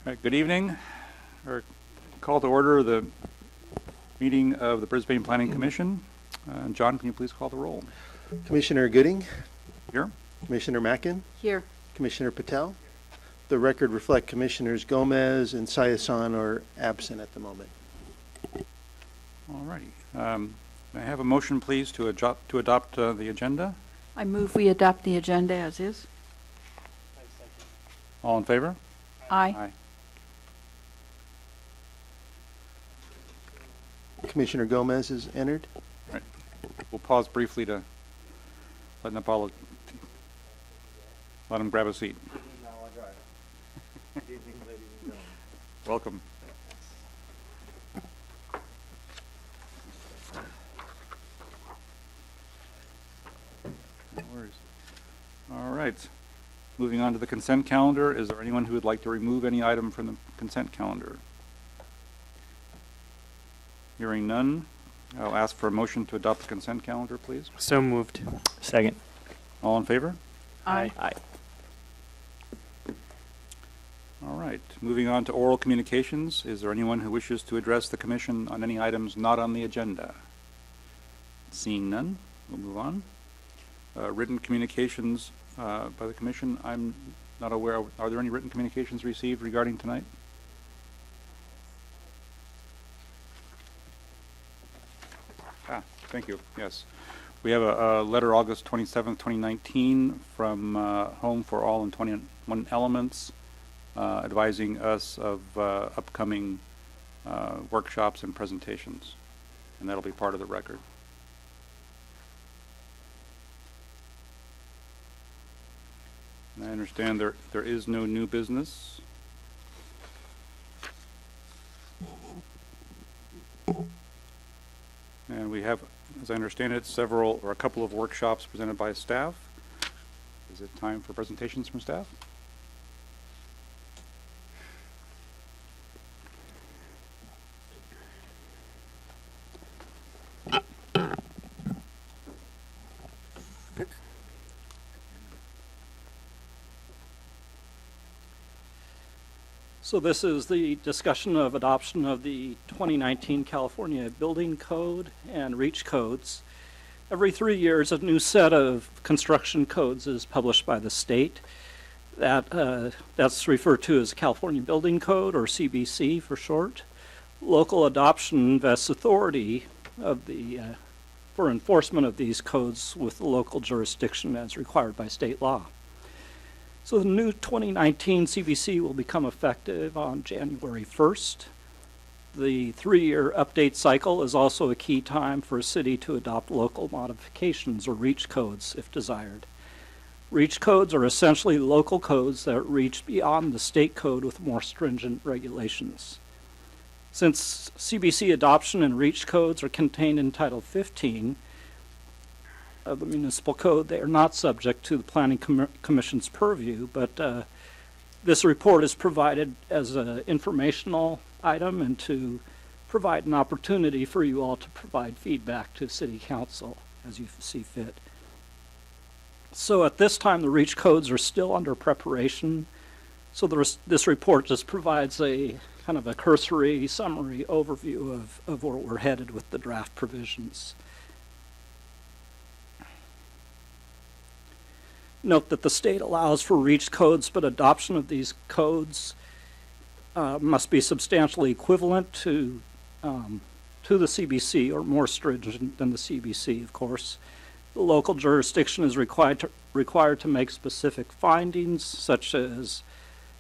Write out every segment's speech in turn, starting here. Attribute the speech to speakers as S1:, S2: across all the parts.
S1: right, good evening. Call to order the meeting of the Brisbane Planning Commission. John, can you please call the roll?
S2: Commissioner Gooding.
S1: Here.
S2: Commissioner Mackin.
S3: Here.
S2: Commissioner Patel. The record reflect Commissioners Gomez and Sayasan are absent at the moment.
S1: All righty. May I have a motion, please, to adopt the agenda?
S3: I move we adopt the agenda as is.
S1: All in favor?
S3: Aye.
S2: Commissioner Gomez is entered.
S1: Right. We'll pause briefly to let him grab a seat. Welcome. No worries. All right. Moving on to the consent calendar. Is there anyone who would like to remove any item from the consent calendar? Hearing none, I'll ask for a motion to adopt the consent calendar, please.
S4: So moved. Second.
S1: All in favor?
S3: Aye.
S4: Aye.
S1: All right. Moving on to oral communications. Is there anyone who wishes to address the commission on any items not on the agenda? Seeing none, we'll move on. Written communications by the commission. I'm not aware of. Are there any written communications received regarding tonight? Thank you. Yes. We have a letter August 27th, 2019 from Home for All and 21 Elements advising us of upcoming workshops and presentations, and that'll be part of the record. And I understand there is no new business. And we have, as I understand it, a couple of workshops presented by staff. Is it time for presentations from staff?
S5: So this is the discussion of adoption of the 2019 California Building Code and REACH codes. Every 3 years, a new set of construction codes is published by the state. That's referred to as California Building Code, or CBC for short. Local adoption vests authority for enforcement of these codes with the local jurisdiction as required by state law. So the new 2019 CBC will become effective on January 1st. The 3-year update cycle is also a key time for a city to adopt local modifications or REACH codes if desired. REACH codes are essentially local codes that reach beyond the state code with more stringent regulations. Since CBC adoption and REACH codes are contained in Title 15, of the municipal code, they are not subject to the Planning Commission's purview, but this report is provided as an informational item and to provide an opportunity for you all to provide feedback to City Council as you see fit. So at this time, the REACH codes are still under preparation. So this report just provides a kind of a cursory summary overview of where we're headed with the draft provisions. Note that the state allows for REACH codes, but adoption of these codes must be substantially equivalent to the CBC or more stringent than the CBC, of course. The local jurisdiction is required to make specific findings such as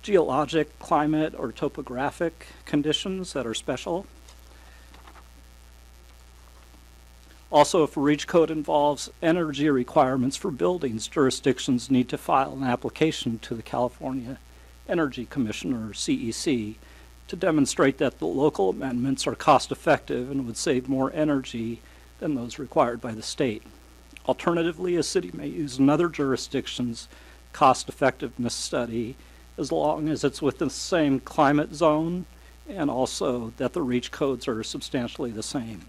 S5: geologic, climate, or topographic conditions that are special. Also, if a REACH code involves energy requirements for buildings, jurisdictions need to file an application to the California Energy Commission, or CEC, to demonstrate that the local amendments are cost-effective and would save more energy than those required by the state. Alternatively, a city may use another jurisdiction's cost-effectiveness study as long as it's within the same climate zone and also that the REACH codes are substantially the same.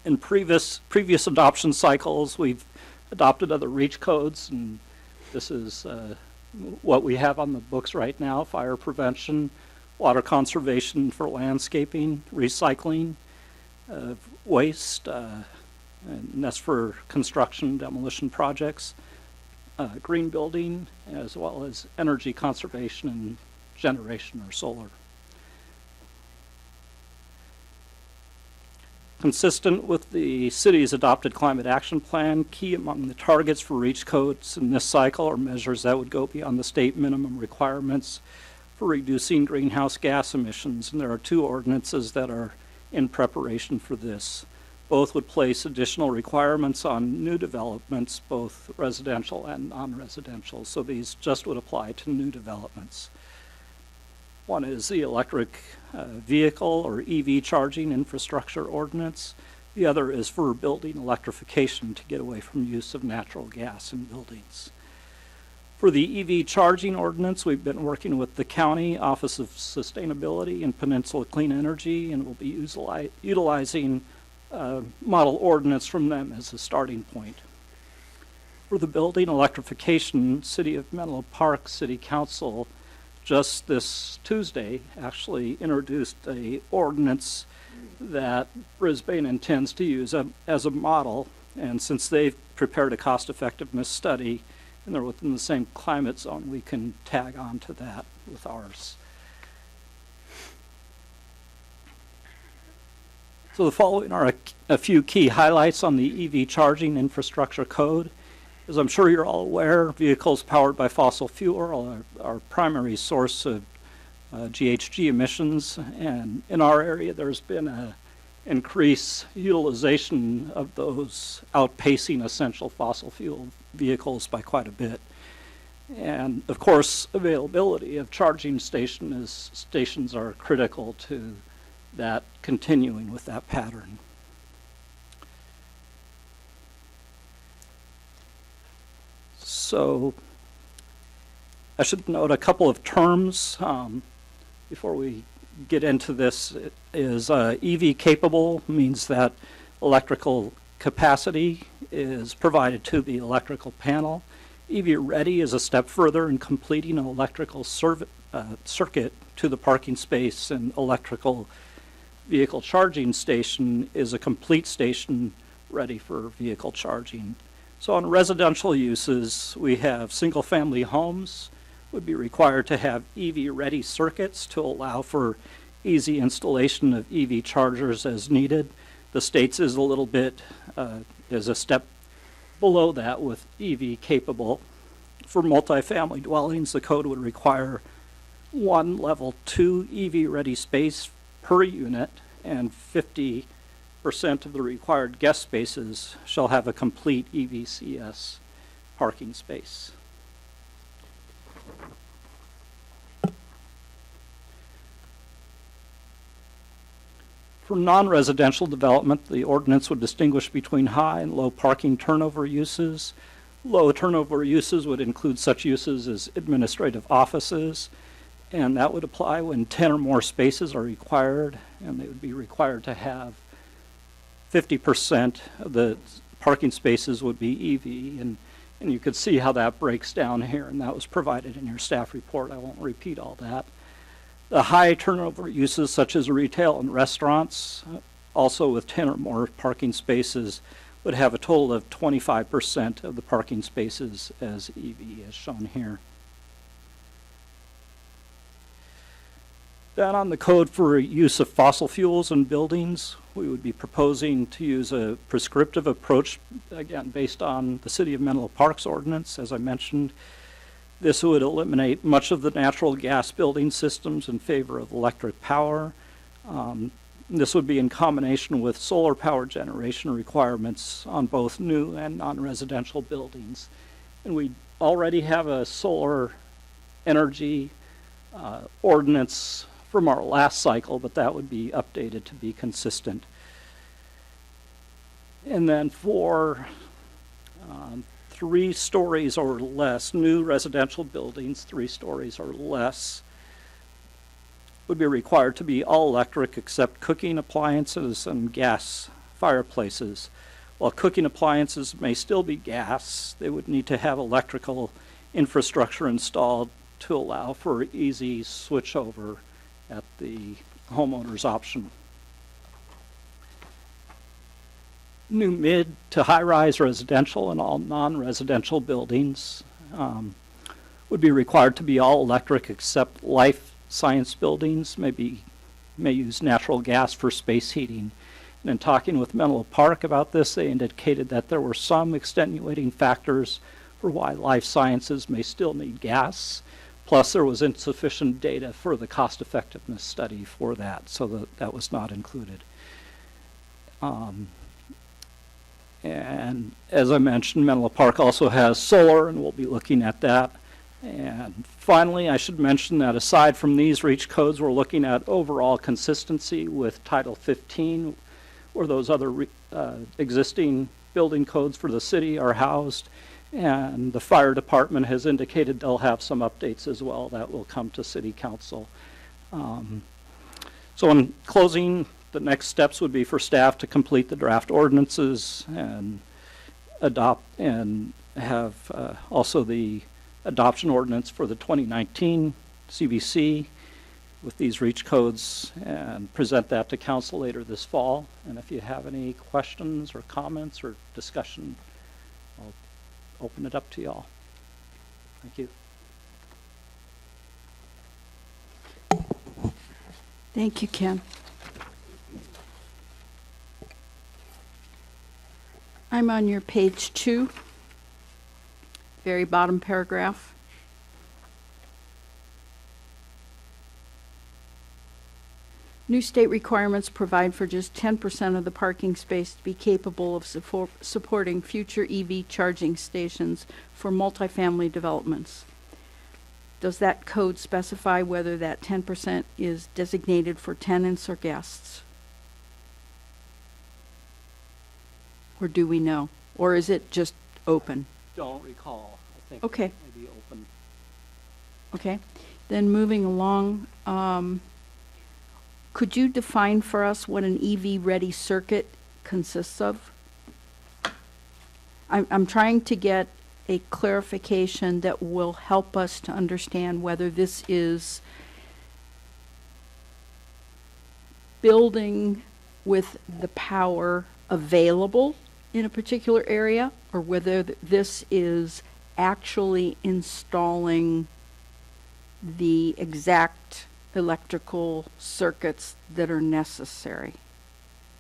S5: In previous adoption cycles, we've adopted other REACH codes, and this is what we have on the books right now: fire prevention, water conservation for landscaping, recycling of waste, and that's for construction, demolition projects, green building, as well as energy conservation and generation or solar. Consistent with the city's adopted climate action plan, key among the targets for REACH codes in this cycle are measures that would go beyond the state minimum requirements for reducing greenhouse gas emissions. And there are 2 ordinances that are in preparation for this. Both would place additional requirements on new developments, both residential and non-residential. So these just would apply to new developments. One is the electric vehicle or EV charging infrastructure ordinance. The other is for building electrification to get away from use of natural gas in buildings. For the EV charging ordinance, we've been working with the County Office of Sustainability and Peninsula Clean Energy, and we'll be utilizing model ordinance from them as a starting point. For the building electrification, City of Menlo Park City Council just this Tuesday actually introduced a ordinance that Brisbane intends to use as a model, and since they've prepared a cost-effectiveness study and they're within the same climate zone, we can tag on to that with ours. So the following are a few key highlights on the EV charging infrastructure code. As I'm sure you're all aware, vehicles powered by fossil fuel are our primary source of GHG emissions, and in our area there's been an increased utilization of those, outpacing essential fossil fuel vehicles by quite a bit. And of course, availability of charging stations are critical to that, continuing with that pattern. So I should note a couple of terms before we get into this. It is EV capable means that electrical capacity is provided to the electrical panel. EV ready is a step further in completing an electrical circuit to the parking space, and electrical vehicle charging station is a complete station ready for vehicle charging. So on residential uses, we have single-family homes would be required to have EV-ready circuits to allow for easy installation of EV chargers as needed. The state's is a little bit, is a step below that with EV capable. For multifamily dwellings, the code would require 1 level 2 EV-ready space per unit, and 50% of the required guest spaces shall have a complete EVCS parking space. For non-residential development, the ordinance would distinguish between high and low parking turnover uses. Low turnover uses would include such uses as administrative offices, and that would apply when 10 or more spaces are required, and they would be required to have 50% of the parking spaces would be EV, and you could see how that breaks down here, and that was provided in your staff report. I won't repeat all that. The high turnover uses such as retail and restaurants, also with 10 or more parking spaces, would have a total of 25% of the parking spaces as EV, as shown here. Then on the code for use of fossil fuels in buildings, we would be proposing to use a prescriptive approach, again, based on the City of Menlo Park's ordinance, as I mentioned. This would eliminate much of the natural gas building systems in favor of electric power. This would be in combination with solar power generation requirements on both new and non-residential buildings. And we already have a solar energy ordinance from our last cycle, but that would be updated to be consistent. And then for 3 stories or less, new residential buildings, 3 stories or less, would be required to be all electric except cooking appliances and gas fireplaces. While cooking appliances may still be gas, they would need to have electrical infrastructure installed to allow for easy switchover at the homeowner's option. New mid to high-rise residential and all non-residential buildings would be required to be all electric except life science buildings may use natural gas for space heating. And in talking with Menlo Park about this, they indicated that there were some extenuating factors for why life sciences may still need gas. Plus, there was insufficient data for the cost-effectiveness study for that, so that was not included. And as I mentioned, Menlo Park also has solar, and we'll be looking at that. And finally, I should mention that aside from these REACH codes, we're looking at overall consistency with Title 15, where those other existing building codes for the city are housed. And the fire department has indicated they'll have some updates as well that will come to city council. So in closing, the next steps would be for staff to complete the draft ordinances and adopt and have also the adoption ordinance for the 2019 CBC with these REACH codes and present that to council later this fall. And if you have any questions or comments or discussion, I'll open it up to y'all. Thank you.
S3: Thank you, Ken. I'm on your page 2, very bottom paragraph. New state requirements provide for just 10% of the parking space to be capable of supporting future EV charging stations for multifamily developments. Does that code specify whether that 10% is designated for tenants or guests? Or do we know? Or is it just open?
S5: Don't recall. I think
S3: Okay.
S5: it may be open.
S3: Okay. Then moving along, could you define for us what an EV-ready circuit consists of? I'm trying to get a clarification that will help us to understand whether this is building with the power available in a particular area, or whether this is actually installing the exact electrical circuits that are necessary.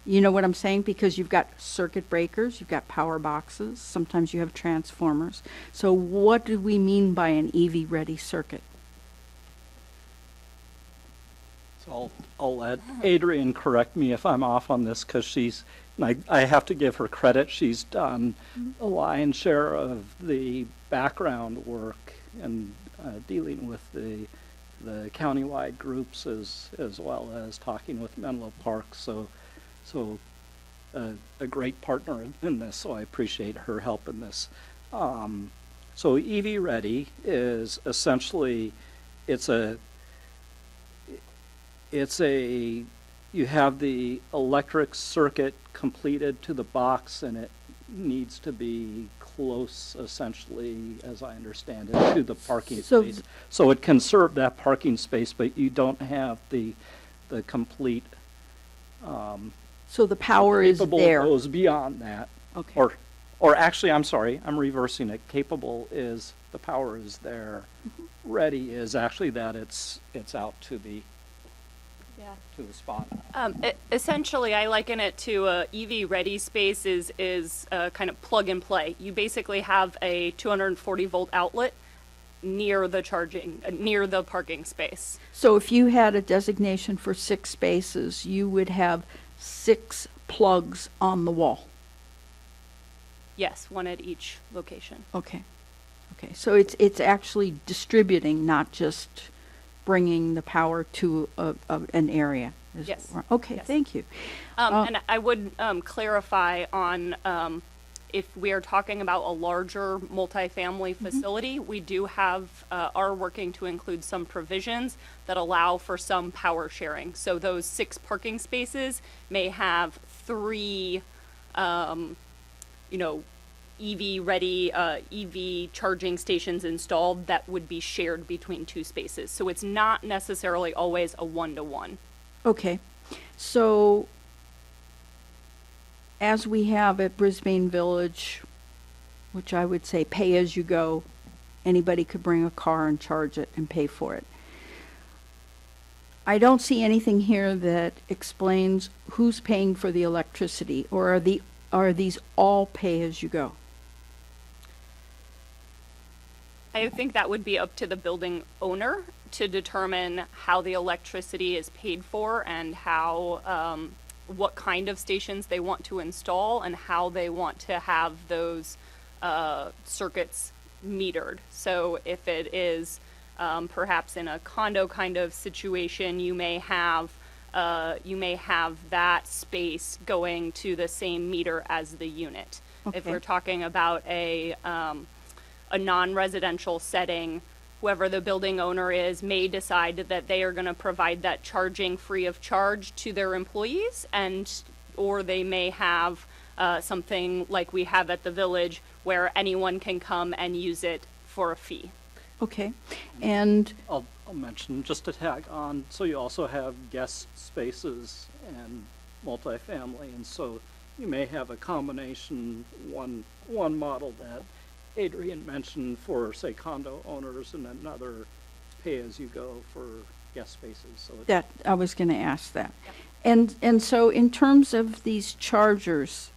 S3: You know what I'm saying? Because you've got circuit breakers, you've got power boxes, sometimes you have transformers. So what do we mean by an EV-ready circuit?
S5: So I'll let Adrian correct me if I'm off on this, because I have to give her credit. She's done a lion's share of the background work and dealing with the countywide groups as well as talking with Menlo Park. So a great partner in this, so I appreciate her help in this. So EV ready is essentially, you have the electric circuit completed to the box, and it needs to be close, essentially, as I understand it, to the parking space. So it can serve that parking space, but you don't have the complete.
S3: So the power is there.
S5: Goes beyond that.
S3: Okay.
S5: Or actually, I'm sorry, I'm reversing it. Capable is the power is there. Mm-hmm. Ready is actually that it's out to the spot.
S4: Essentially, I liken it to a EV ready space is kind of plug and play. You basically have a 240 volt outlet near the parking space.
S3: So if you had a designation for 6 spaces, you would have 6 plugs on the wall.
S4: Yes, one at each location.
S3: Okay. Okay. So it's actually distributing, not just bringing the power to an area.
S4: Yes.
S3: Okay.
S4: Yes.
S3: Thank you.
S4: And I would clarify on if we are talking about a larger multifamily facility, we do have are working to include some provisions that allow for some power sharing. So those 6 parking spaces may have 3, EV-ready EV charging stations installed that would be shared between two spaces. So it's not necessarily always a one-to-one.
S3: Okay, so as we have at Brisbane Village, which I would say pay as you go, anybody could bring a car and charge it and pay for it. I don't see anything here that explains who's paying for the electricity, or are these all pay as you go?
S4: I think that would be up to the building owner to determine how the electricity is paid for and how, what kind of stations they want to install and how they want to have those circuits metered. So if it is perhaps in a condo kind of situation, you may have that space going to the same meter as the unit.
S3: Okay.
S4: If we're talking about a non-residential setting, whoever the building owner is may decide that they are going to provide that charging free of charge to their employees, or they may have something like we have at the village where anyone can come and use it for a fee.
S3: Okay, and
S5: I'll mention, just to tag on, so you also have guest spaces and multifamily, and so you may have a combination, one model that Adrian mentioned for, say, condo owners, and another pay-as-you-go for guest spaces. So
S3: that, I was going to ask that. And so in terms of these chargers,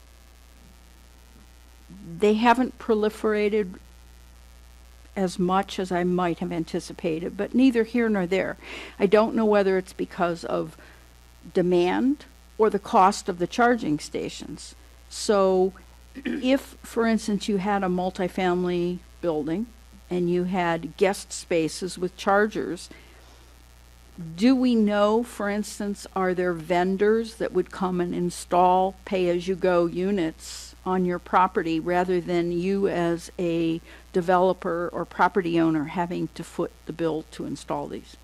S3: they haven't proliferated as much as I might have anticipated, but neither here nor there. I don't know whether it's because of demand or the cost of the charging stations. So if, for instance, you had a multifamily building and you had guest spaces with chargers, do we know, for instance, are there vendors that would come and install pay-as-you-go units on your property rather than you as a developer or property owner having to foot the bill to install these?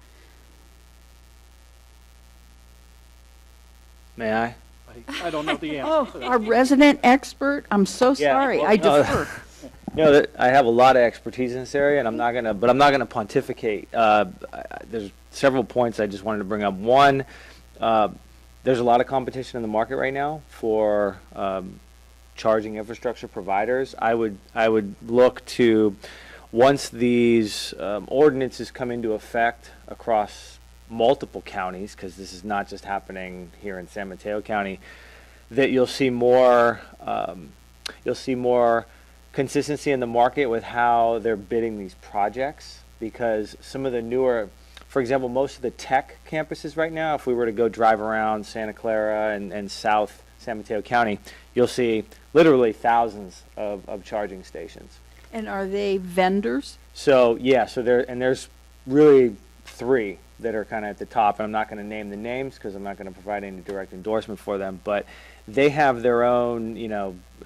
S6: May I?
S5: I don't know the answer
S3: Oh,
S5: to that.
S3: our resident expert, I'm so
S6: Yeah,
S3: sorry,
S6: well,
S3: I
S6: no.
S3: defer.
S6: You know, that I have a lot of expertise in this area, and I'm not gonna pontificate. There's several points I just wanted to bring up. One, there's a lot of competition in the market right now for charging infrastructure providers. I would look to, once these ordinances come into effect across multiple counties, because this is not just happening here in San Mateo County, that you'll see more consistency in the market with how they're bidding these projects, because some of the newer, for example, most of the tech campuses right now, if we were to go drive around Santa Clara and South San Mateo County, you'll see literally thousands of charging stations.
S3: And are they vendors?
S6: So yeah, there's really three that are kind of at the top, and I'm not going to name the names because I'm not going to provide any direct endorsement for them, but they have their own,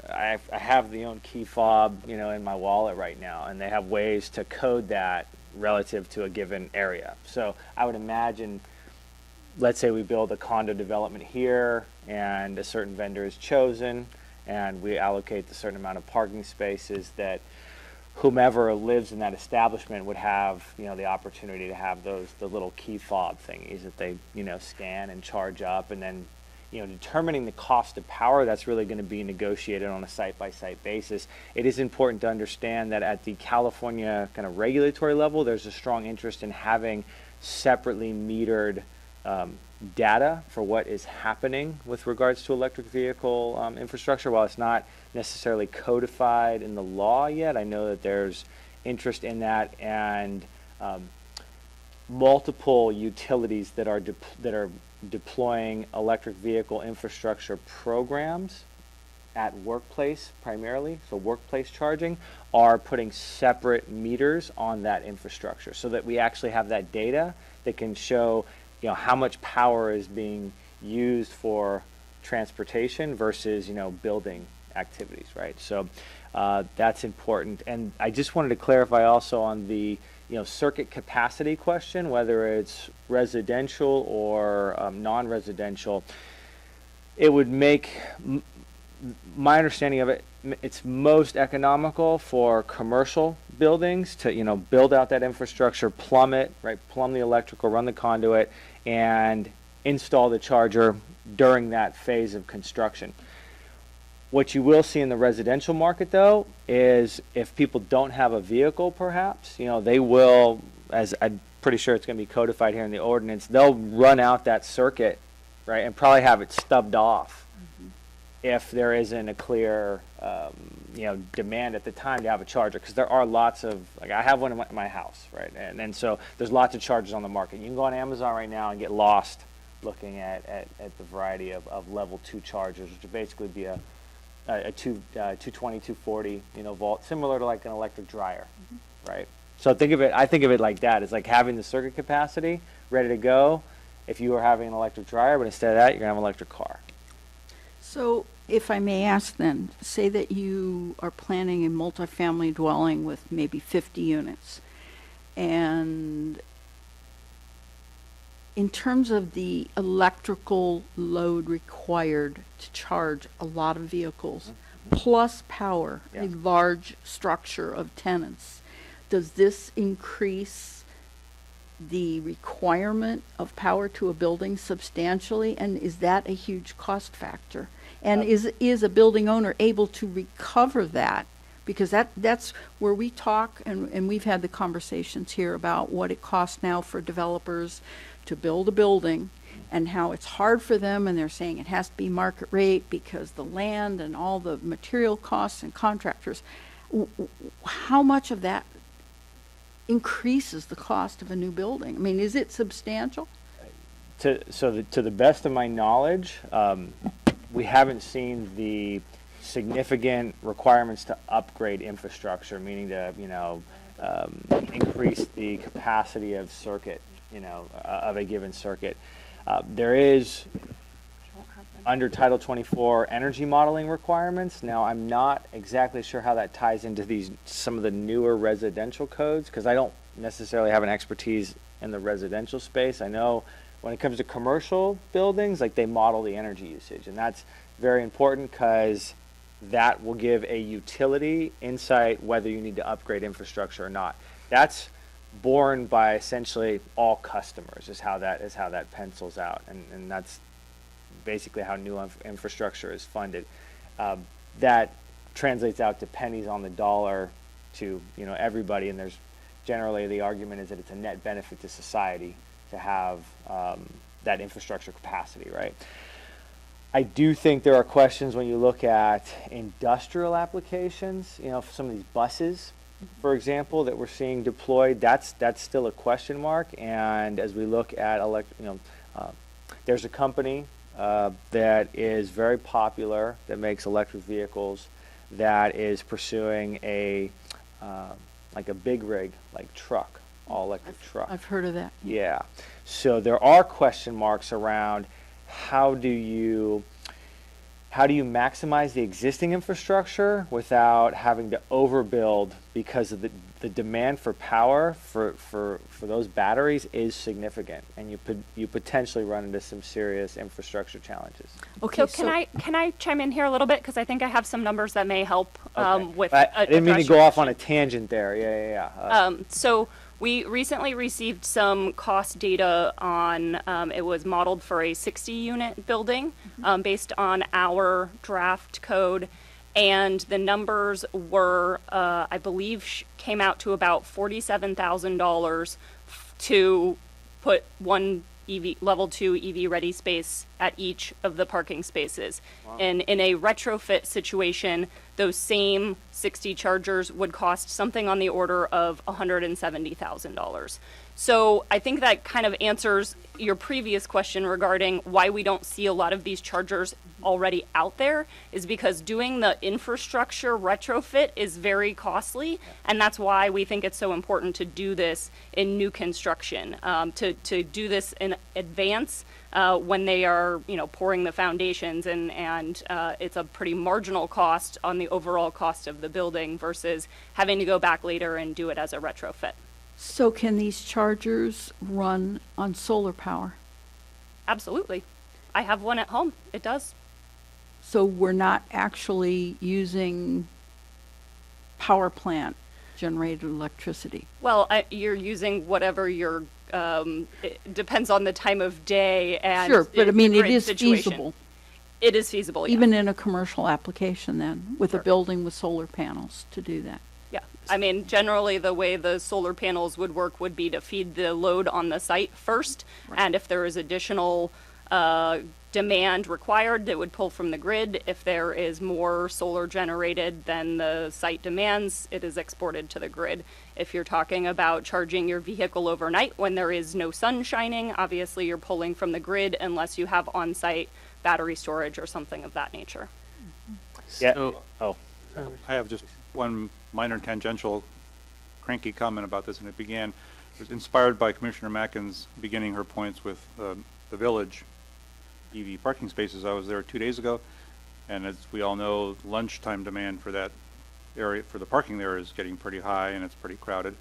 S6: I have the own key fob, in my wallet right now, and they have ways to code that relative to a given area. So I would imagine, let's say we build a condo development here and a certain vendor is chosen and we allocate a certain amount of parking spaces, that whomever lives in that establishment would have, the opportunity to have the little key fob thingies that they, scan and charge up, and then, determining the cost of power, that's really going to be negotiated on a site-by-site basis. It is important to understand that at the California kind of regulatory level, there's a strong interest in having separately metered data for what is happening with regards to electric vehicle infrastructure. While it's not necessarily codified in the law yet, I know that there's interest in that, and multiple utilities that are deploying electric vehicle infrastructure programs at workplace primarily, so workplace charging, are putting separate meters on that infrastructure so that we actually have that data that can show how much power is being used for transportation versus building activities, right? So that's important. And I just wanted to clarify also on the circuit capacity question, whether it's residential or non-residential. It would make my understanding of it, it's most economical for commercial buildings to, build out that infrastructure, plumb it, right, plumb the electrical, run the conduit, and install the charger during that phase of construction. What you will see in the residential market, though, is if people don't have a vehicle, perhaps, they will, as I'm pretty sure it's going to be codified here in the ordinance, they'll run out that circuit, right, and probably have it stubbed off if there isn't a clear, demand at the time to have a charger. Because there are lots of, like, I have one in my house, right, and so there's lots of chargers on the market. You can go on Amazon right now and get lost looking at the variety of level 2 chargers, which would basically be a 220, 240, volt, similar to like an electric dryer, right? So I think of it like that. It's like having the circuit capacity ready to go if you were having an electric dryer, but instead of that, you're gonna have an electric car.
S3: So if I may ask then, say that you are planning a multifamily dwelling with maybe 50 units, and in terms of the electrical load required to charge a lot of vehicles, plus power,
S6: Yeah.
S3: a large structure of tenants, does this increase the requirement of power to a building substantially? And is that a huge cost factor? And is a building owner able to recover that? Because that's where we talk, and we've had the conversations here about what it costs now for developers to build a building and how it's hard for them, and they're saying it has to be market rate because the land and all the material costs and contractors. How much of that increases the cost of a new building? I mean, is it substantial?
S6: To the best of my knowledge, we haven't seen the significant requirements to upgrade infrastructure, meaning to increase the capacity of circuit, of a given circuit. There is under Title 24 energy modeling requirements. Now, I'm not exactly sure how that ties into some of the newer residential codes, because I don't necessarily have an expertise in the residential space. I know when it comes to commercial buildings, like, they model the energy usage, and that's very important because that will give a utility insight whether you need to upgrade infrastructure or not. That's borne by essentially all customers is how that pencils out, and that's basically how new infrastructure is funded. That translates out to pennies on the dollar to everybody, and there's generally the argument is that it's a net benefit to society to have that infrastructure capacity, right? I do think there are questions when you look at industrial applications, some of these buses, for example, that we're seeing deployed. That's still a question mark. And as we look at there's a company that is very popular that makes electric vehicles that is pursuing a big rig, like truck, all electric truck.
S3: I've heard of that.
S6: Yeah. So there are question marks around how do you maximize the existing infrastructure without having to overbuild, because of the demand for power for those batteries is significant, and you potentially run into some serious infrastructure challenges.
S4: Okay, so can I chime in here a little bit, because I think I have some numbers that may help with.
S6: I didn't mean to go off on a tangent there. Yeah.
S4: So we recently received some cost data on, it was modeled for a 60-unit building based on our draft code, and the numbers were, I believe, came out to about $47,000 to put one level 2 EV ready space at each of the parking spaces. Wow. And in a retrofit situation, those same 60 chargers would cost something on the order of $170,000. So I think that kind of answers your previous question regarding why we don't see a lot of these chargers already out there, is because doing the infrastructure retrofit is very costly, and that's why we think it's so important to do this in new construction, to do this in advance when they are pouring the foundations, and it's a pretty marginal cost on the overall cost of the building versus having to go back later and do it as a retrofit.
S3: So can these chargers run on solar power?
S4: Absolutely. I have one at home. It does.
S3: So we're not actually using power plant generated electricity.
S4: Well, you're using whatever your, it depends on the time of day and.
S3: Sure, but I
S4: the
S3: mean, it
S4: grid
S3: is
S4: situation.
S3: feasible,
S4: It is feasible, yeah.
S3: even in a commercial application then, with a
S4: Sure.
S3: building with solar panels to do that.
S4: Yeah, I mean, generally, the way the solar panels would work would be to feed the load on the site first, and if there is additional demand required, it would pull from the grid. If there is more solar generated than the site demands, it is exported to the grid. If you're talking about charging your vehicle overnight when there is no sun shining, obviously you're pulling from the grid unless you have on-site battery storage or something of that nature.
S6: Yeah.
S7: So,
S6: Oh,
S1: I have just one minor tangential cranky comment about this, and it was inspired by Commissioner Mackin's beginning her points with the village EV parking spaces. I was there 2 days ago, and as we all know, lunchtime demand for that area, for the parking there, is getting pretty high, and it's pretty crowded.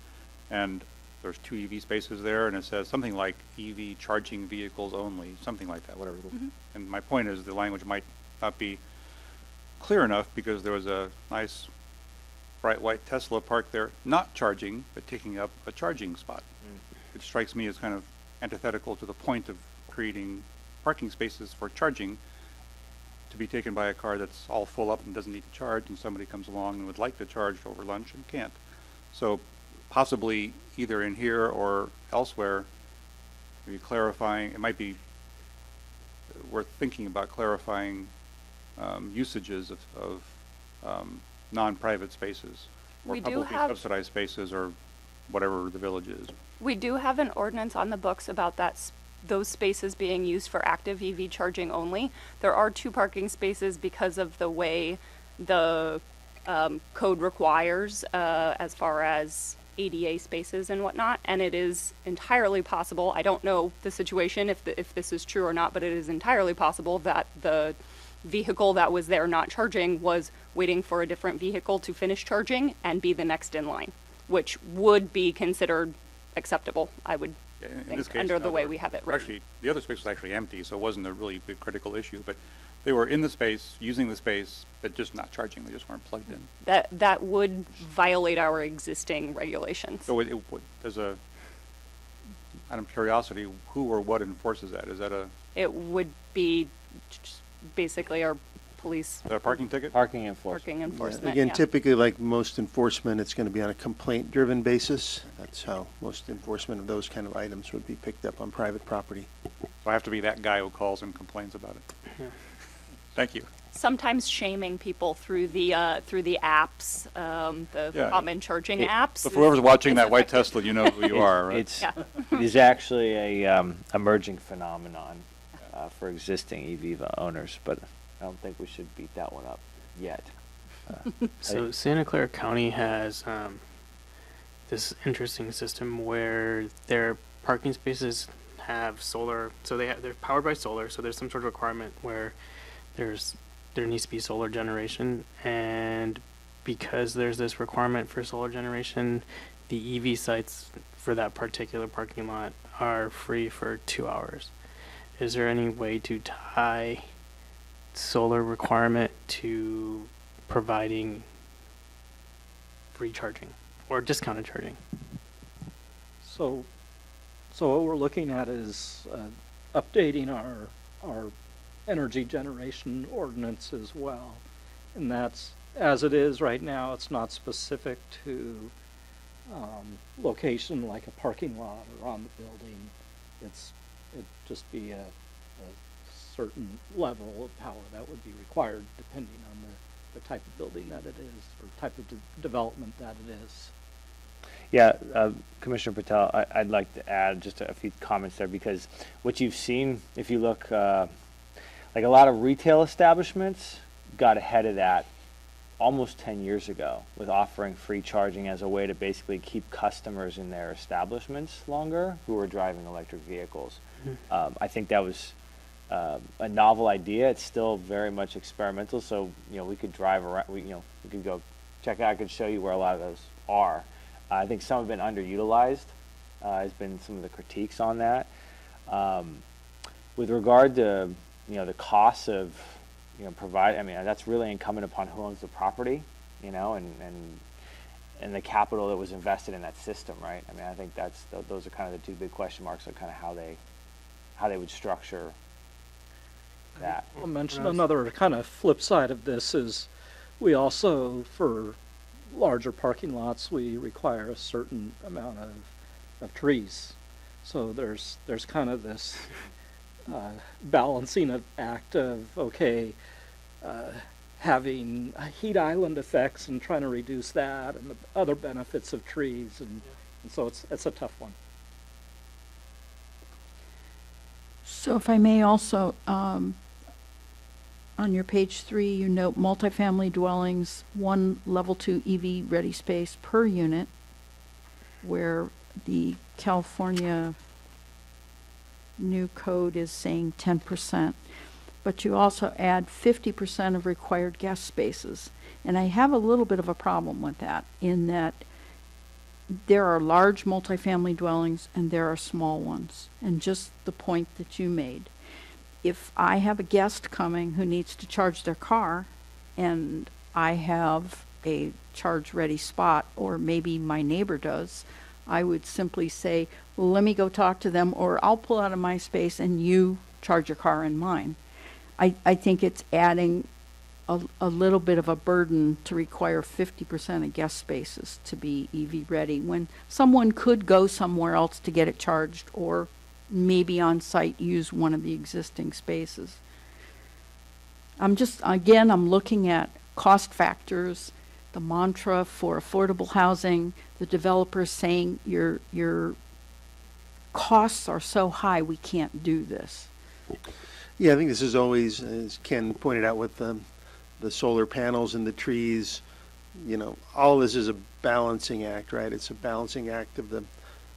S1: And there's 2 EV spaces there, and it says something like EV charging vehicles only, something like that, whatever. And my point is the language might not be clear enough, because there was a nice bright white Tesla parked there, not charging, but taking up a charging spot, which strikes me as kind of antithetical to the point of creating parking spaces for charging to be taken by a car that's all full up and doesn't need to charge, and somebody comes along and would like to charge over lunch and can't. So possibly either in here or elsewhere, maybe clarifying, it might be worth thinking about clarifying usages of non-private spaces, or
S4: We do
S1: publicly
S4: have-
S1: subsidized spaces, or whatever the village is.
S4: We do have an ordinance on the books about those spaces being used for active EV charging only. There are 2 parking spaces because of the way the code requires as far as ADA spaces and whatnot, and it is entirely possible, I don't know the situation if this is true or not, but it is entirely possible that the vehicle that was there not charging was waiting for a different vehicle to finish charging and be the next in line, which would be considered acceptable, I would
S1: Yeah, in
S4: think,
S1: this case,
S4: under the way
S1: they were-
S4: we have it
S1: were
S4: written.
S1: Actually, the other space was actually empty, so it wasn't a really big critical issue, but they were in the space, using the space, but just not charging, they just weren't plugged in.
S4: That would violate our existing regulations.
S1: So there's out of curiosity, who or what enforces that? Is that
S4: It would be just basically our police
S1: a parking ticket?
S6: parking enforcement.
S4: parking
S2: Yeah,
S4: enforcement,
S2: again,
S4: yeah.
S2: typically, like most enforcement, it's going to be on a complaint-driven basis. That's how most enforcement of those kind of items would be picked up on private property.
S1: So I have to be that guy who calls and complains about it. Thank you.
S4: Sometimes shaming people through the apps, the
S1: Yeah.
S4: common charging
S6: It-
S4: apps.
S1: So for whoever's watching
S4: is
S1: that white
S4: effective.
S1: Tesla, you know who you are, right?
S6: It's,
S4: Yeah.
S6: it is actually a emerging phenomenon for existing EV owners, but I don't think we should beat that one up yet.
S7: so Santa Clara County has this interesting system where their parking spaces have solar. So they're powered by solar. So there's some sort of requirement where there needs to be solar generation, and because there's this requirement for solar generation, the EV sites for that particular parking lot are free for 2 hours. Is there any way to tie solar requirement to providing free charging or discounted charging?
S5: So what we're looking at is updating our energy generation ordinance as well. And that's, as it is right now, it's not specific to location like a parking lot or on the building. It'd just be a certain level of power that would be required depending on the type of building that it is, or type of development that it is.
S6: Yeah, Commissioner Patel, I'd like to add just a few comments there, because what you've seen, if you look, like a lot of retail establishments got ahead of that almost 10 years ago with offering free charging as a way to basically keep customers in their establishments longer who were driving electric vehicles. I think that was a novel idea. It's still very much experimental, so we could drive around. We could go check out. I could show you where a lot of those are. I think some have been underutilized. Has been some of the critiques on that. With regard to the costs of you know, provide, I mean, that's really incumbent upon who owns the property, you know, and the capital that was invested in that system, right? I mean, I think those are kind of the two big question marks on kind of how they would structure that.
S5: I'll mention another kind of flip side of this is we also, for larger parking lots, we require a certain amount of trees. So there's kind of this balancing act of, okay, having heat island effects and trying to reduce that and the other benefits of trees. And so it's a tough one.
S3: So if I may also, on your page 3, you note multifamily dwellings, 1 level 2 EV ready space per unit, where the California new code is saying 10%, but you also add 50% of required guest spaces. And I have a little bit of a problem with that, in that there are large multifamily dwellings and there are small ones. And just the point that you made, if I have a guest coming who needs to charge their car and I have a charge-ready spot, or maybe my neighbor does, I would simply say, well, let me go talk to them, or I'll pull out of my space and you charge your car in mine. I think it's adding a little bit of a burden to require 50% of guest spaces to be EV ready, when someone could go somewhere else to get it charged, or maybe on site use one of the existing spaces. I'm looking at cost factors, the mantra for affordable housing, the developers saying your costs are so high we can't do this.
S2: Yeah, I think this is always, as Ken pointed out, with the solar panels and the trees, you know, all this is a balancing act, right? It's a balancing act of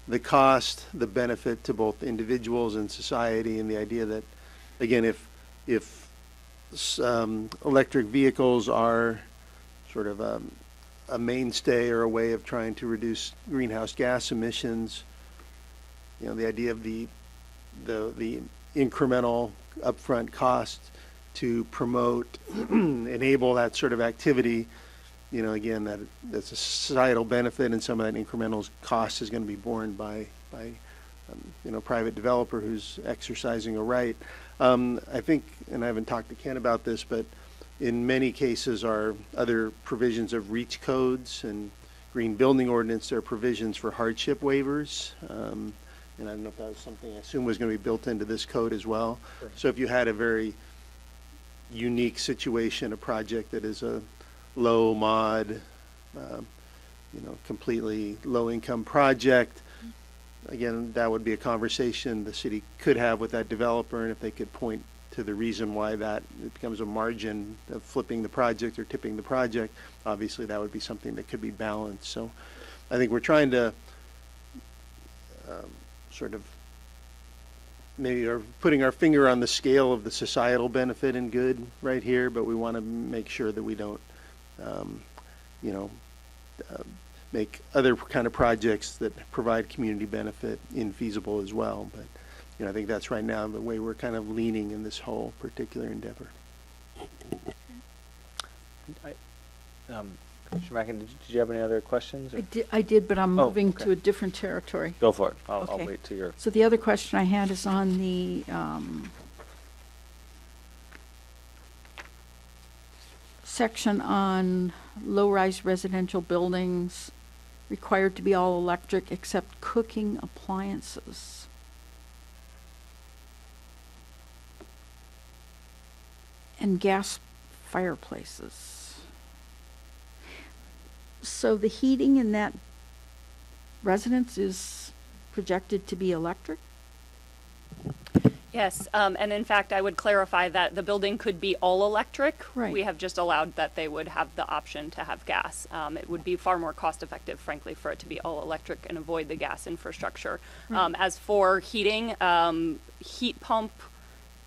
S2: the cost, the benefit to both individuals and society, and the idea that, again, if electric vehicles are sort of a mainstay or a way of trying to reduce greenhouse gas emissions, you know, the idea of the incremental upfront cost to promote, enable that sort of activity, you know, again, that's a societal benefit, and some of that incremental cost is going to be borne by you know, private developer who's exercising a right. I think, and I haven't talked to Ken about this, but in many cases are other provisions of REACH codes and green building ordinance. There are provisions for hardship waivers. And I don't know if that was something I assume was going to be built into this code as well.
S5: Sure.
S2: So if you had a very unique situation, a project that is a low mod, you know, completely low income project, again, that would be a conversation the city could have with that developer, and if they could point to the reason why that it becomes a margin of flipping the project or tipping the project, obviously that would be something that could be balanced. So I think we're trying to sort of maybe are putting our finger on the scale of the societal benefit and good right here, but we want to make sure that we don't, you know, make other kind of projects that provide community benefit infeasible as well. But, you know, I think that's right now the way we're kind of leaning in this whole particular endeavor.
S6: Commissioner Mackin, did you have any other questions?
S3: I did, but I'm moving
S6: okay.
S3: to a different territory.
S6: Go for it. I'll
S3: Okay.
S6: wait till you're.
S3: So the other question I had is on the section on low-rise residential buildings required to be all electric except cooking appliances. And gas fireplaces. So the heating in that residence is projected to be electric?
S4: Yes, and in fact, I would clarify that the building could be all electric.
S3: Right.
S4: We have just allowed that they would have the option to have gas. It would be far more cost effective, frankly, for it to be all electric and avoid the gas infrastructure.
S3: Right.
S4: As for heating, heat pump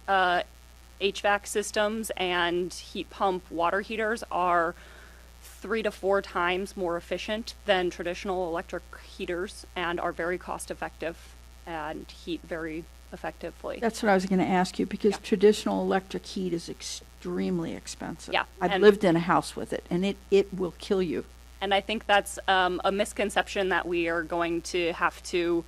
S4: HVAC systems and heat pump water heaters are 3 to 4 times more efficient than traditional electric heaters and are very cost effective and heat very effectively.
S3: That's what I was going to ask you, because
S4: Yeah.
S3: traditional electric heat is extremely expensive.
S4: Yeah,
S3: I've
S4: and-
S3: lived in a house with it, and it will kill you.
S4: And I think that's a misconception that we are going to have to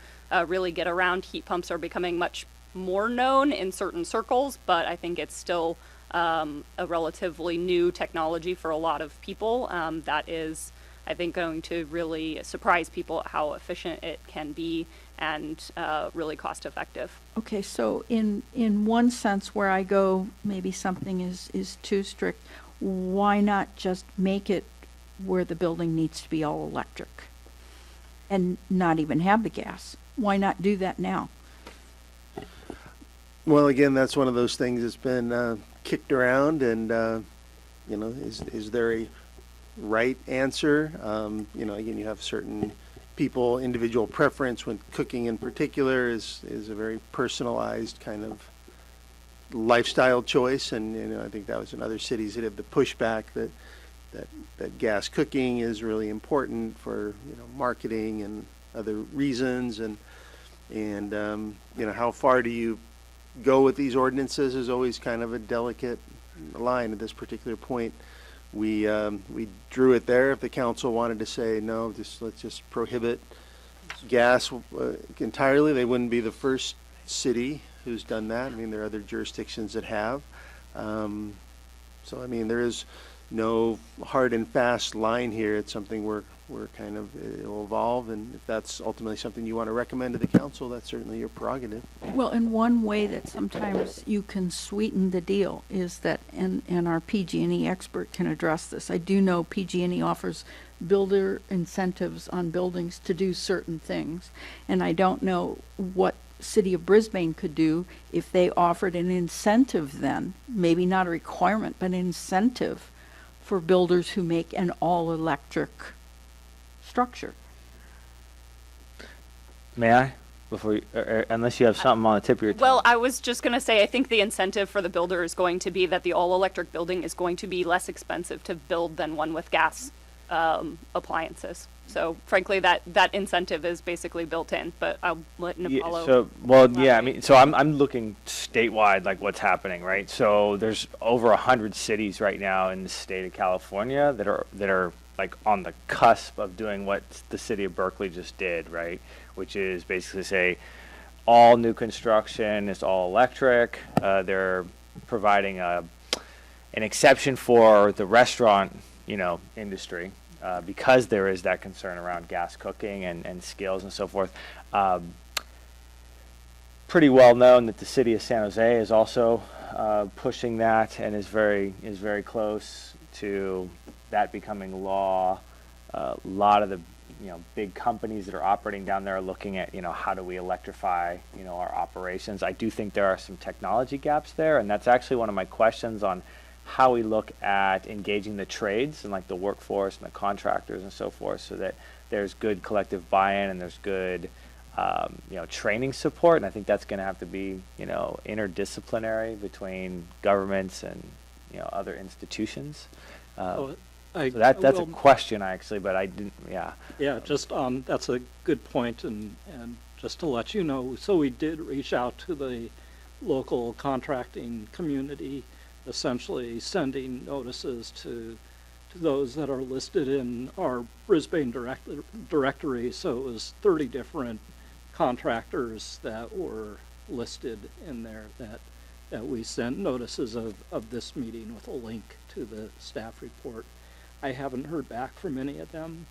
S4: really get around. Heat pumps are becoming much more known in certain circles, but I think it's still a relatively new technology for a lot of people that is, I think, going to really surprise people at how efficient it can be and really cost effective.
S3: Okay, so in one sense where I go, maybe something is too strict, why not just make it where the building needs to be all electric and not even have the gas? Why not do that now?
S2: Well, again, that's one of those things that's been kicked around, and is there a right answer? Again, you have certain people, individual preference when cooking in particular is a very personalized kind of lifestyle choice, and I think that was in other cities that have the pushback that gas cooking is really important for marketing and other reasons, and how far do you go with these ordinances is always kind of a delicate line at this particular point. We drew it there. If the council wanted to say no, let's just prohibit gas entirely, they wouldn't be the first city who's done that. I mean, there are other jurisdictions that have. So I mean, there is no hard and fast line here. It's something we're kind of, it'll evolve, and if that's ultimately something you want to recommend to the council, that's certainly your prerogative.
S3: Well, in one way that sometimes you can sweeten the deal is that, and our PG&E expert can address this. I do know PG&E offers builder incentives on buildings to do certain things, and I don't know what City of Brisbane could do if they offered an incentive then, maybe not a requirement, but an incentive for builders who make an all-electric structure.
S6: May I? Before unless you have something on the tip of your tongue.
S4: Well, I was just going to say, I think the incentive for the builder is going to be that the all-electric building is going to be less expensive to build than one with gas appliances. So, frankly, that incentive is basically built in. But I'll let Napolo.
S6: I mean, so I'm looking statewide, like what's happening, right? So there's over 100 cities right now in the state of California that are like on the cusp of doing what the city of Berkeley just did, right? Which is basically say all new construction is all electric. They're providing an exception for the restaurant, industry, because there is that concern around gas cooking and skills and so forth. Pretty well known that the city of San Jose is also pushing that and is very close to that becoming law. A lot of the big companies that are operating down there are looking at how do we electrify our operations. I do think there are some technology gaps there, and that's actually one of my questions on how we look at engaging the trades and like the workforce and the contractors and so forth, so that there's good collective buy-in and there's good training support. And I think that's going to have to be interdisciplinary between governments and other institutions. So that's a question actually, but I didn't. Yeah,
S5: just that's a good point, and just to let you know, so we did reach out to the local contracting community, essentially sending notices to those that are listed in our Brisbane directory. So it was 30 different contractors that were listed in there that we sent notices of this meeting with a link to the staff report. I haven't heard back from any of them.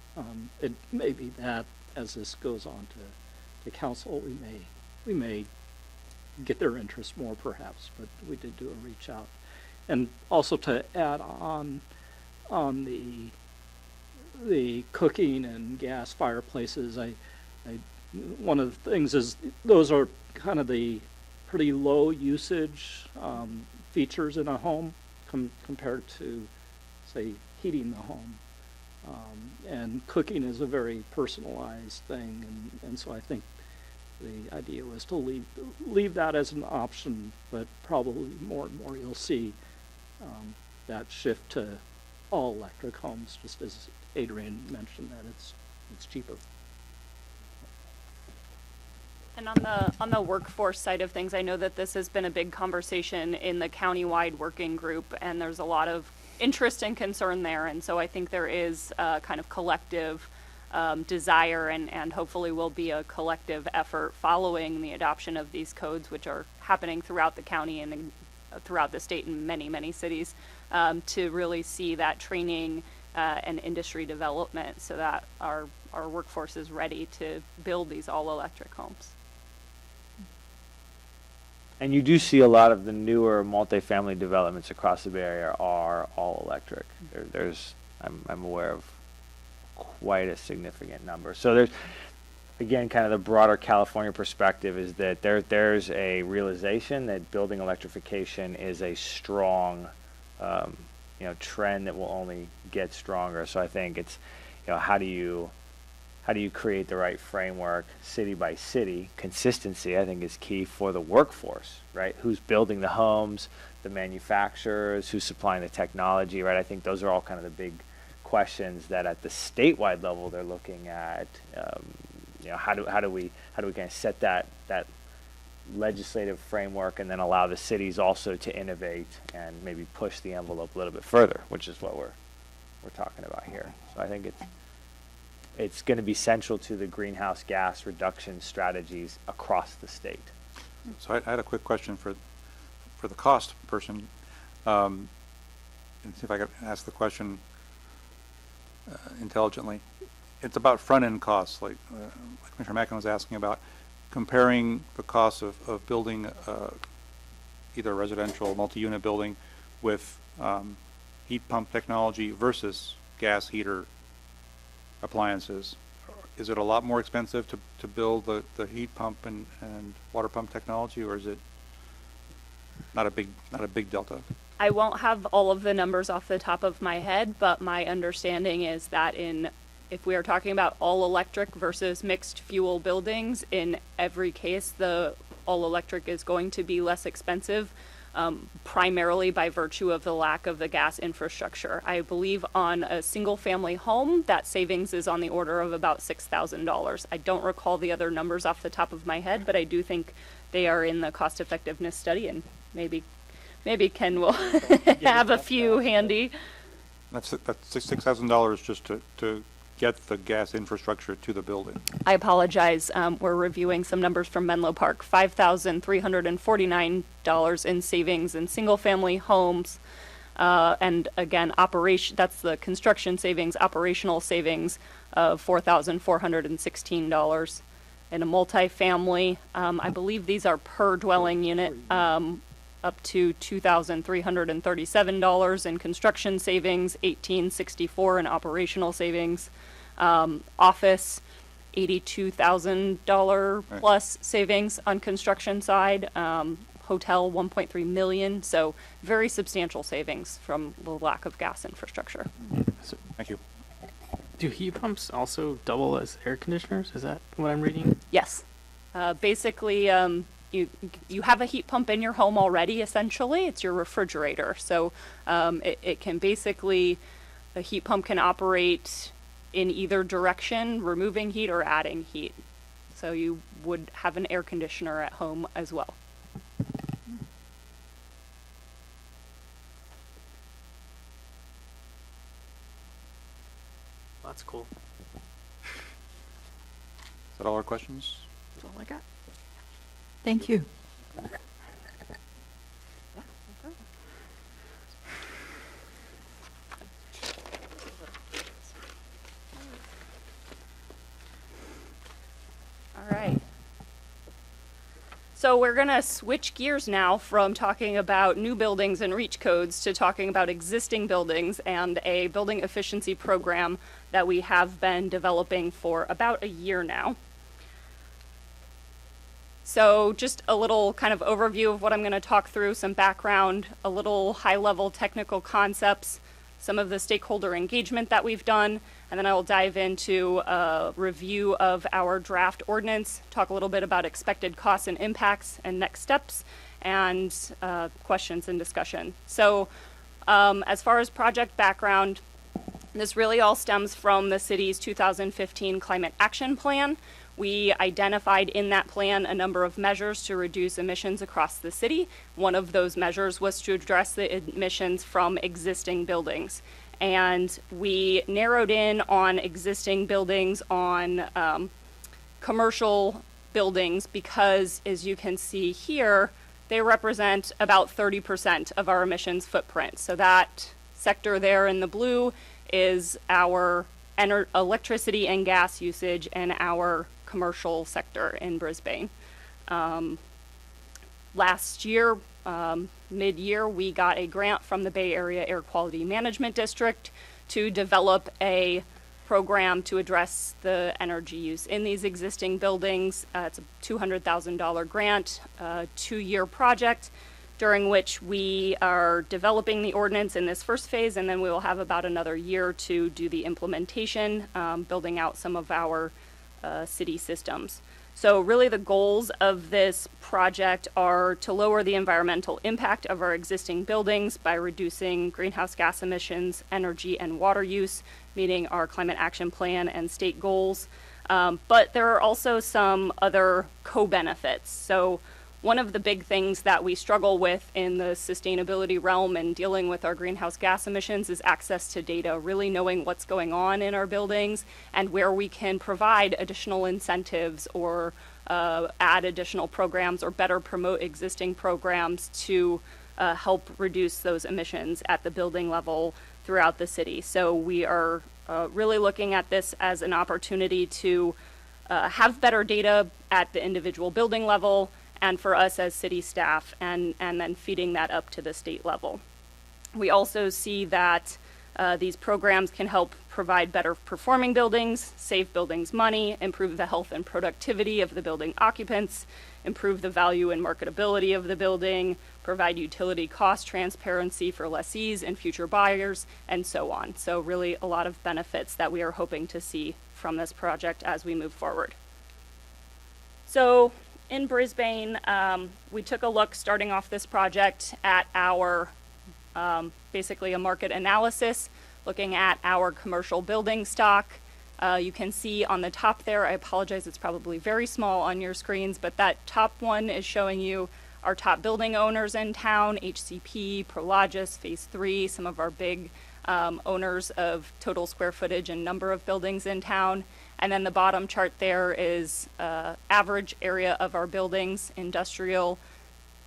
S5: It may be that as this goes on to council, we may get their interest more perhaps, but we did do a reach out. And also to add on the cooking and gas fireplaces, one of the things is those are kind of the pretty low usage features in a home compared to, say, heating the home. And cooking is a very personalized thing, and so I think the idea was to leave that as an option, but probably more and more you'll see that shift to all electric homes, just as Adrian mentioned, that it's cheaper.
S4: And on the workforce side of things, I know that this has been a big conversation in the countywide working group, and there's a lot of interest and concern there. And so I think there is a kind of collective desire, and hopefully will be a collective effort following the adoption of these codes, which are happening throughout the county and throughout the state in many, many cities, to really see that training and industry development so that our workforce is ready to build these all-electric homes.
S6: And you do see a lot of the newer multifamily developments across the Bay Area are all electric. I'm aware of quite a significant number. So there's, again, kind of the broader California perspective is that there's a realization that building electrification is a strong, trend that will only get stronger. So I think it's, how do you create the right framework city by city? Consistency, I think, is key for the workforce, right? Who's building the homes, the manufacturers, who's supplying the technology, right? I think those are all kind of the big questions that at the statewide level they're looking at. How do we kind of set that legislative framework and then allow the cities also to innovate and maybe push the envelope a little bit further, which is what we're talking about here. So I think it's going to be central to the greenhouse gas reduction strategies across the state.
S1: So I had a quick question for the cost person, and see if I could ask the question intelligently. It's about front-end costs, like Commissioner Mackin was asking about, comparing the cost of building either a residential multi-unit building with heat pump technology versus gas heater appliances. Is it a lot more expensive to build the heat pump and water pump technology, or is it not a big delta?
S4: I won't have all of the numbers off the top of my head, but my understanding is that if we are talking about all electric versus mixed fuel buildings, in every case the all electric is going to be less expensive, primarily by virtue of the lack of the gas infrastructure. I believe on a single family home, that savings is on the order of about $6,000. I don't recall the other numbers off the top of my head, but I do think they are in the cost effectiveness study, and maybe Ken will have a few handy.
S1: That's $6,000 just to get the gas infrastructure to the building.
S4: I apologize. We're reviewing some numbers from Menlo Park. $5,349 in savings in single-family homes, and again, that's the construction savings. Operational savings of $4,416 in a multifamily. I believe these are per dwelling unit. Up to $2,337 in construction savings, $1,864 in operational savings. Office, $82,000 plus savings on construction side. Hotel, $1.3 million. So very substantial savings from the lack of gas infrastructure.
S7: So,
S1: Thank you.
S7: do heat pumps also double as air conditioners? Is that what I'm reading?
S4: Yes. Basically, you have a heat pump in your home already, essentially. It's your refrigerator. So it can basically, a heat pump can operate in either direction, removing heat or adding heat. So you would have an air conditioner at home as well.
S7: That's cool.
S1: Is that all our questions?
S3: That's all I got. Thank you.
S4: All right. So we're going to switch gears now from talking about new buildings and REACH codes to talking about existing buildings and a building efficiency program that we have been developing for about a year now. So just a little kind of overview of what I'm going to talk through, some background, a little high-level technical concepts, some of the stakeholder engagement that we've done, and then I will dive into a review of our draft ordinance, talk a little bit about expected costs and impacts and next steps, and questions and discussion. So as far as project background, this really all stems from the city's 2015 Climate Action Plan, We identified in that plan a number of measures to reduce emissions across the city. One of those measures was to address the emissions from existing buildings. And we narrowed in on existing buildings on commercial buildings because, as you can see here, they represent about 30% of our emissions footprint. So that sector there in the blue is our electricity and gas usage in our commercial sector in Brisbane. Last year, mid-year, we got a grant from the Bay Area Air Quality Management District to develop a program to address the energy use in these existing buildings. It's a $200,000 grant, 2-year project, during which we are developing the ordinance in this first phase, and then we will have about another year to do the implementation, building out some of our city systems. So really the goals of this project are to lower the environmental impact of our existing buildings by reducing greenhouse gas emissions, energy and water use, meeting our climate action plan and state goals. But there are also some other co-benefits. So one of the big things that we struggle with in the sustainability realm and dealing with our greenhouse gas emissions is access to data, really knowing what's going on in our buildings and where we can provide additional incentives or add additional programs or better promote existing programs to help reduce those emissions at the building level throughout the city. So we are really looking at this as an opportunity to have better data at the individual building level and for us as city staff, and then feeding that up to the state level. We also see that these programs can help provide better performing buildings, save buildings money, improve the health and productivity of the building occupants, improve the value and marketability of the building, provide utility cost transparency for lessees and future buyers, and so on. So really a lot of benefits that we are hoping to see from this project as we move forward. So in Brisbane, we took a look starting off this project at our basically a market analysis, looking at our commercial building stock. You can see on the top there, I apologize, it's probably very small on your screens, but that top one is showing you our top building owners in town, HCP, Prologis, Phase 3, some of our big owners of total square footage and number of buildings in town. And then the bottom chart there is average area of our buildings, industrial,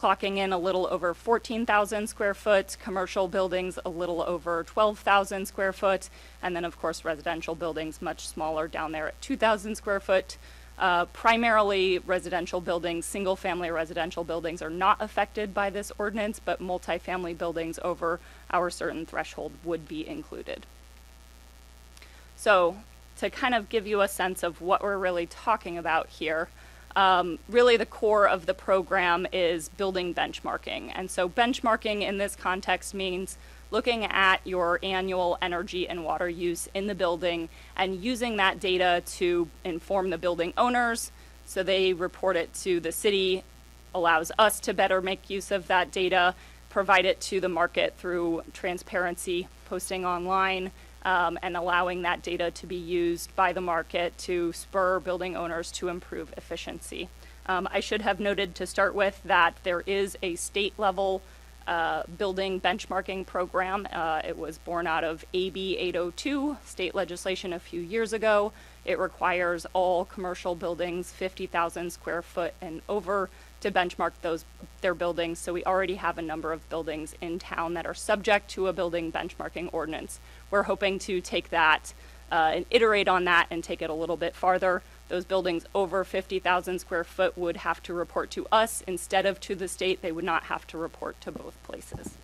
S4: clocking in a little over 14,000 square foot, commercial buildings a little over 12,000 square foot, and then of course residential buildings much smaller down there at 2,000 square foot. Primarily residential buildings, single family residential buildings are not affected by this ordinance, but multifamily buildings over our certain threshold would be included. So to kind of give you a sense of what we're really talking about here, really the core of the program is building benchmarking. And so benchmarking in this context means looking at your annual energy and water use in the building and using that data to inform the building owners so they report it to the city, allows us to better make use of that data, provide it to the market through transparency, posting online, and allowing that data to be used by the market to spur building owners to improve efficiency. I should have noted to start with that there is a state level building benchmarking program. It was born out of AB 802, state legislation a few years ago. It requires all commercial buildings 50,000 square foot and over to benchmark their buildings. So we already have a number of buildings in town that are subject to a building benchmarking ordinance. We're hoping to take that and iterate on that and take it a little bit farther. Those buildings over 50,000 square foot would have to report to us instead of to the state. They would not have to report to both places.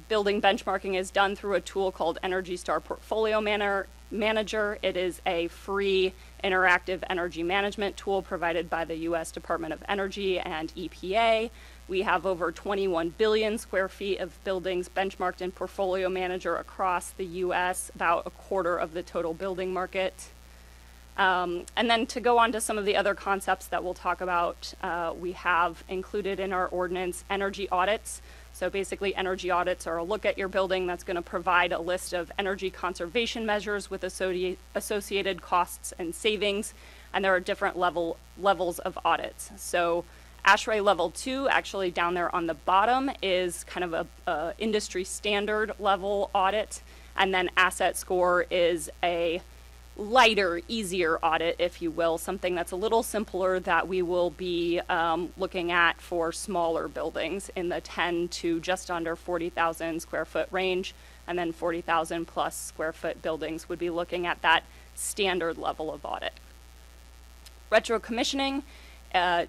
S4: Building benchmarking is done through a tool called Energy Star Portfolio Manager. It is a free interactive energy management tool provided by the U.S. Department of Energy and EPA. We have over 21 billion square feet of buildings benchmarked in Portfolio Manager across the U.S., about a quarter of the total building market. And then to go on to some of the other concepts that we'll talk about, we have included in our ordinance energy audits. So basically, energy audits are a look at your building that's going to provide a list of energy conservation measures with associated costs and savings, and there are different levels of audits. So ASHRAE level 2, actually down there on the bottom, is kind of a industry standard level audit, and then asset score is a lighter, easier audit, if you will, something that's a little simpler that we will be looking at for smaller buildings in the 10 to just under 40,000 square foot range, and then 40,000 plus square foot buildings would be looking at that standard level of audit. Retrocommissioning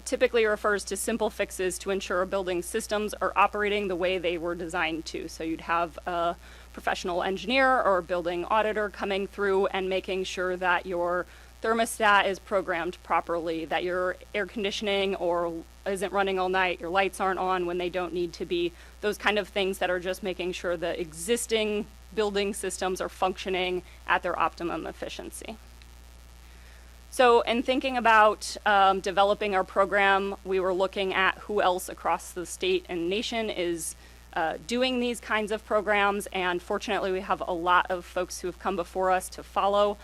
S4: typically refers to simple fixes to ensure a building's systems are operating the way they were designed to. So you'd have a professional engineer or building auditor coming through and making sure that your thermostat is programmed properly, that your air conditioning or isn't running all night, your lights aren't on when they don't need to be, those kind of things that are just making sure the existing building systems are functioning at their optimum efficiency. So in thinking about developing our program, we were looking at who else across the state and nation is doing these kinds of programs, and fortunately we have a lot of folks who have come before us to follow.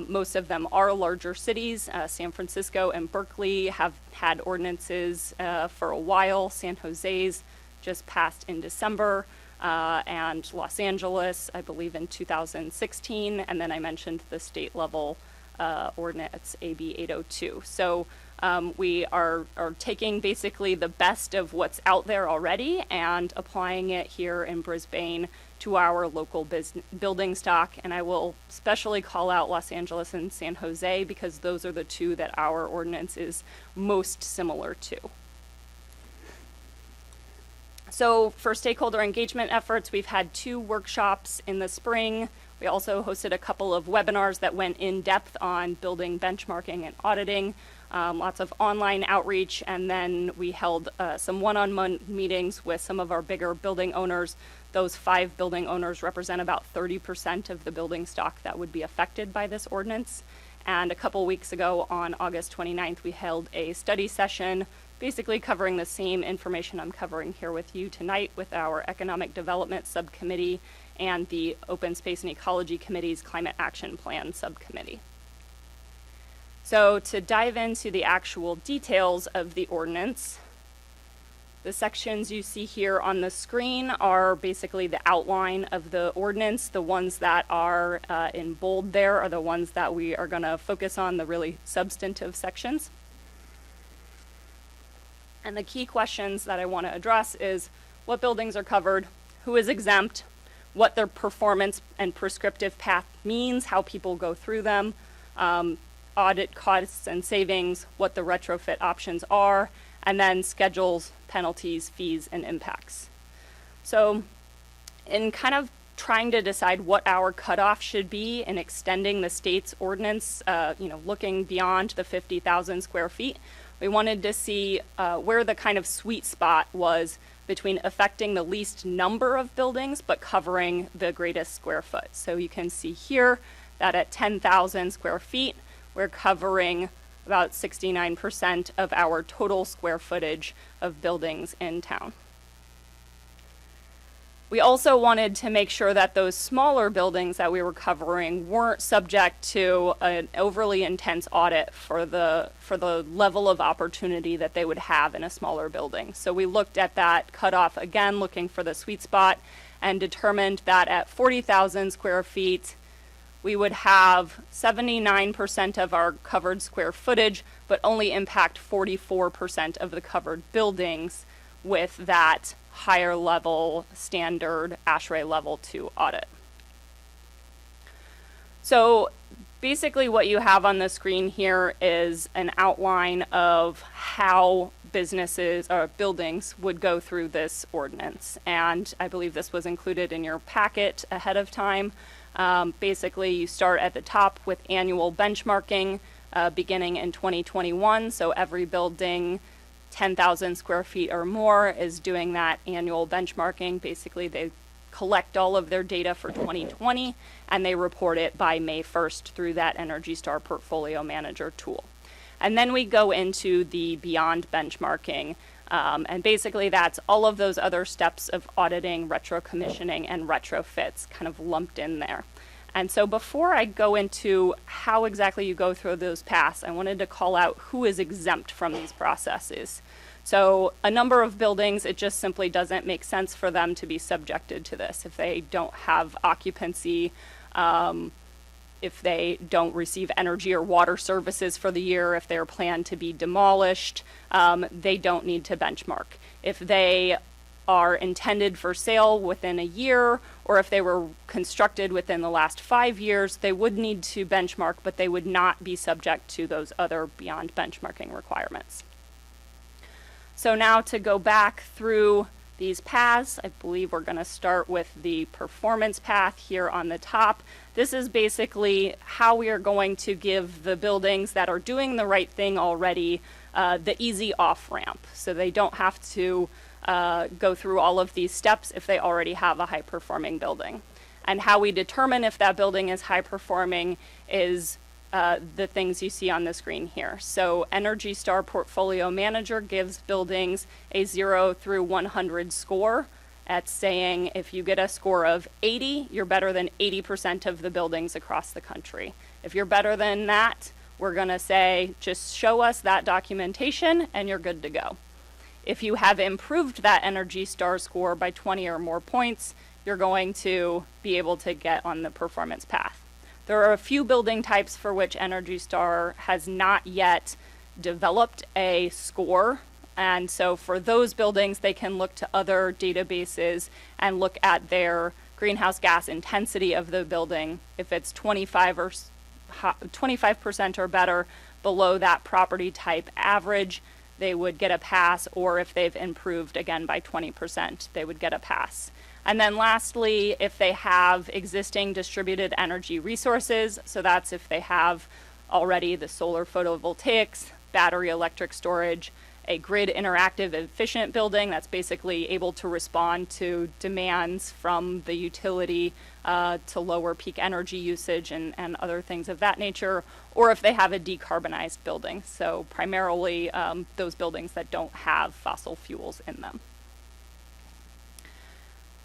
S4: Most of them are larger cities. San Francisco and Berkeley have had ordinances for a while. San Jose's just passed in December, and Los Angeles, I believe, in 2016, and then I mentioned the state level ordinance, AB 802. So we are taking basically the best of what's out there already and applying it here in Brisbane to our local building stock. And I will especially call out Los Angeles and San Jose because those are the two that our ordinance is most similar to. So for stakeholder engagement efforts, we've had 2 workshops in the spring. We also hosted a couple of webinars that went in depth on building benchmarking and auditing, lots of online outreach, and then we held some one-on-one meetings with some of our bigger building owners. Those 5 building owners represent about 30% of the building stock that would be affected by this ordinance. And a couple weeks ago on August 29th, we held a study session basically covering the same information I'm covering here with you tonight with our Economic Development Subcommittee and the Open Space and Ecology Committee's Climate Action Plan Subcommittee. So to dive into the actual details of the ordinance, the sections you see here on the screen are basically the outline of the ordinance. The ones that are in bold there are the ones that we are going to focus on, the really substantive sections. And the key questions that I want to address is what buildings are covered, who is exempt, what their performance and prescriptive path means, how people go through them, audit costs and savings, what the retrofit options are, and then schedules, penalties, fees, and impacts. So in kind of trying to decide what our cutoff should be in extending the state's ordinance, looking beyond the 50,000 square feet, we wanted to see where the kind of sweet spot was between affecting the least number of buildings but covering the greatest square foot. So you can see here that at 10,000 square feet, we're covering about 69% of our total square footage of buildings in town. We also wanted to make sure that those smaller buildings that we were covering weren't subject to an overly intense audit for the level of opportunity that they would have in a smaller building. So we looked at that cutoff again, looking for the sweet spot, and determined that at 40,000 square feet, we would have 79% of our covered square footage, but only impact 44% of the covered buildings with that higher level standard ASHRAE level 2 audit. So basically what you have on the screen here is an outline of how businesses or buildings would go through this ordinance. And I believe this was included in your packet ahead of time. Basically you start at the top with annual benchmarking beginning in 2021. So every building 10,000 square feet or more is doing that annual benchmarking. Basically, they collect all of their data for 2020 and they report it by May 1st through that Energy Star Portfolio Manager tool. And then we go into the beyond benchmarking And basically that's all of those other steps of auditing, retrocommissioning, and retrofits kind of lumped in there. And so before I go into how exactly you go through those paths, I wanted to call out who is exempt from these processes. So a number of buildings, it just simply doesn't make sense for them to be subjected to this. If they don't have occupancy, if they don't receive energy or water services for the year, if they're planned to be demolished, they don't need to benchmark. If they are intended for sale within a year, or if they were constructed within the last 5 years, they would need to benchmark, but they would not be subject to those other beyond benchmarking requirements. So now to go back through these paths, I believe we're going to start with the performance path here on the top. This is basically how we are going to give the buildings that are doing the right thing already the easy off-ramp. So they don't have to go through all of these steps if they already have a high-performing building. And how we determine if that building is high-performing is the things you see on the screen here. So Energy Star Portfolio Manager gives buildings a 0 through 100 score. That's saying if you get a score of 80, you're better than 80% of the buildings across the country. If you're better than that, we're going to say just show us that documentation and you're good to go. If you have improved that Energy Star score by 20 or more points, you're going to be able to get on the performance path. There are a few building types for which Energy Star has not yet developed a score. And so for those buildings, they can look to other databases and look at their greenhouse gas intensity of the building. If it's 25% or better below that property type average, they would get a pass, or if they've improved again by 20%, they would get a pass. And then lastly, if they have existing distributed energy resources, so that's if they have already the solar photovoltaics, battery electric storage, a grid interactive efficient building that's basically able to respond to demands from the utility to lower peak energy usage and other things of that nature, or if they have a decarbonized building, so primarily those buildings that don't have fossil fuels in them.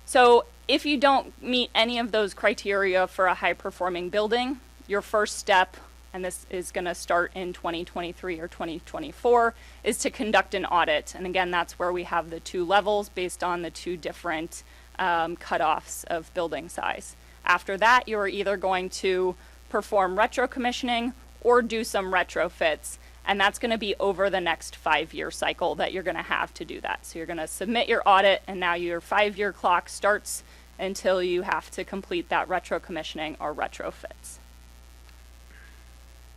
S4: So if you don't meet any of those criteria for a high-performing building, your first step, and this is going to start in 2023 or 2024, is to conduct an audit. And again, that's where we have the two levels based on the two different cutoffs of building size. After that, you're either going to perform retrocommissioning or do some retrofits. And that's going to be over the next 5-year cycle that you're going to have to do that. So you're going to submit your audit, and now your 5-year clock starts until you have to complete that retrocommissioning or retrofits.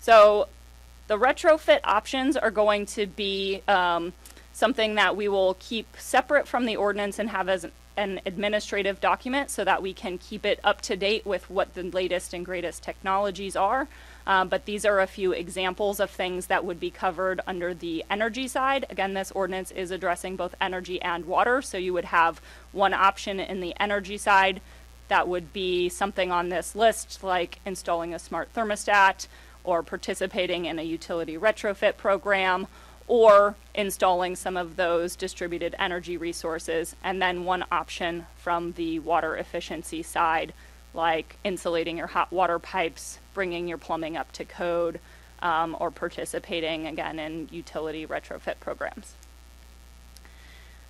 S4: So the retrofit options are going to be something that we will keep separate from the ordinance and have as an administrative document so that we can keep it up to date with what the latest and greatest technologies are. But these are a few examples of things that would be covered under the energy side. Again, this ordinance is addressing both energy and water, so you would have one option in the energy side that would be something on this list, like installing a smart thermostat or participating in a utility retrofit program, or installing some of those distributed energy resources, and then one option from the water efficiency side, like insulating your hot water pipes, bringing your plumbing up to code, or participating, again, in utility retrofit programs.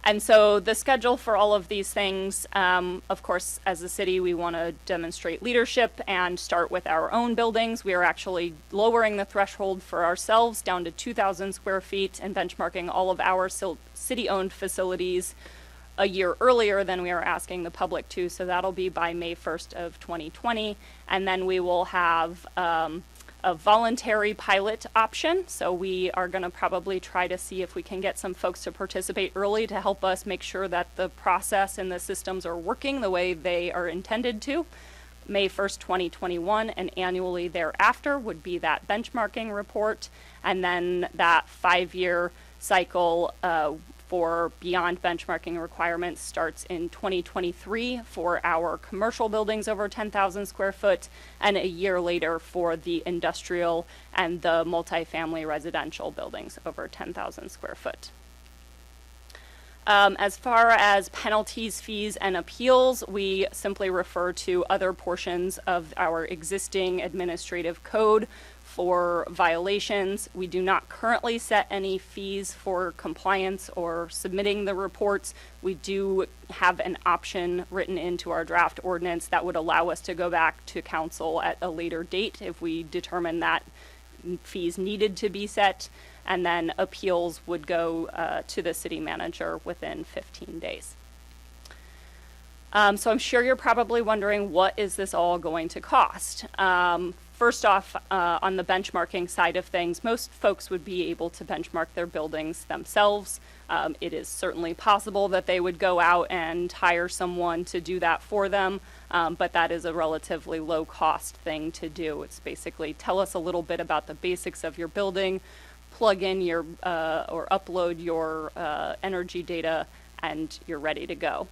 S4: And so the schedule for all of these things, of course, as a city, we want to demonstrate leadership and start with our own buildings. We are actually lowering the threshold for ourselves down to 2,000 square feet and benchmarking all of our city-owned facilities a year earlier than we are asking the public to. So that'll be by May 1st of 2020. And then we will have a voluntary pilot option. So we are going to probably try to see if we can get some folks to participate early to help us make sure that the process and the systems are working the way they are intended to. May 1st, 2021, and annually thereafter would be that benchmarking report. And then that 5-year cycle for beyond benchmarking requirements starts in 2023 for our commercial buildings over 10,000 square foot, and a year later for the industrial and the multifamily residential buildings over 10,000 square foot. As far as penalties, fees, and appeals, we simply refer to other portions of our existing administrative code for violations. We do not currently set any fees for compliance or submitting the reports. We do have an option written into our draft ordinance that would allow us to go back to council at a later date if we determine that fees needed to be set, and then appeals would go to the city manager within 15 days. So I'm sure you're probably wondering, what is this all going to cost? First off, on the benchmarking side of things, most folks would be able to benchmark their buildings themselves. It is certainly possible that they would go out and hire someone to do that for them, but that is a relatively low-cost thing to do. It's basically tell us a little bit about the basics of your building, plug in your or upload your energy data, and you're ready to go.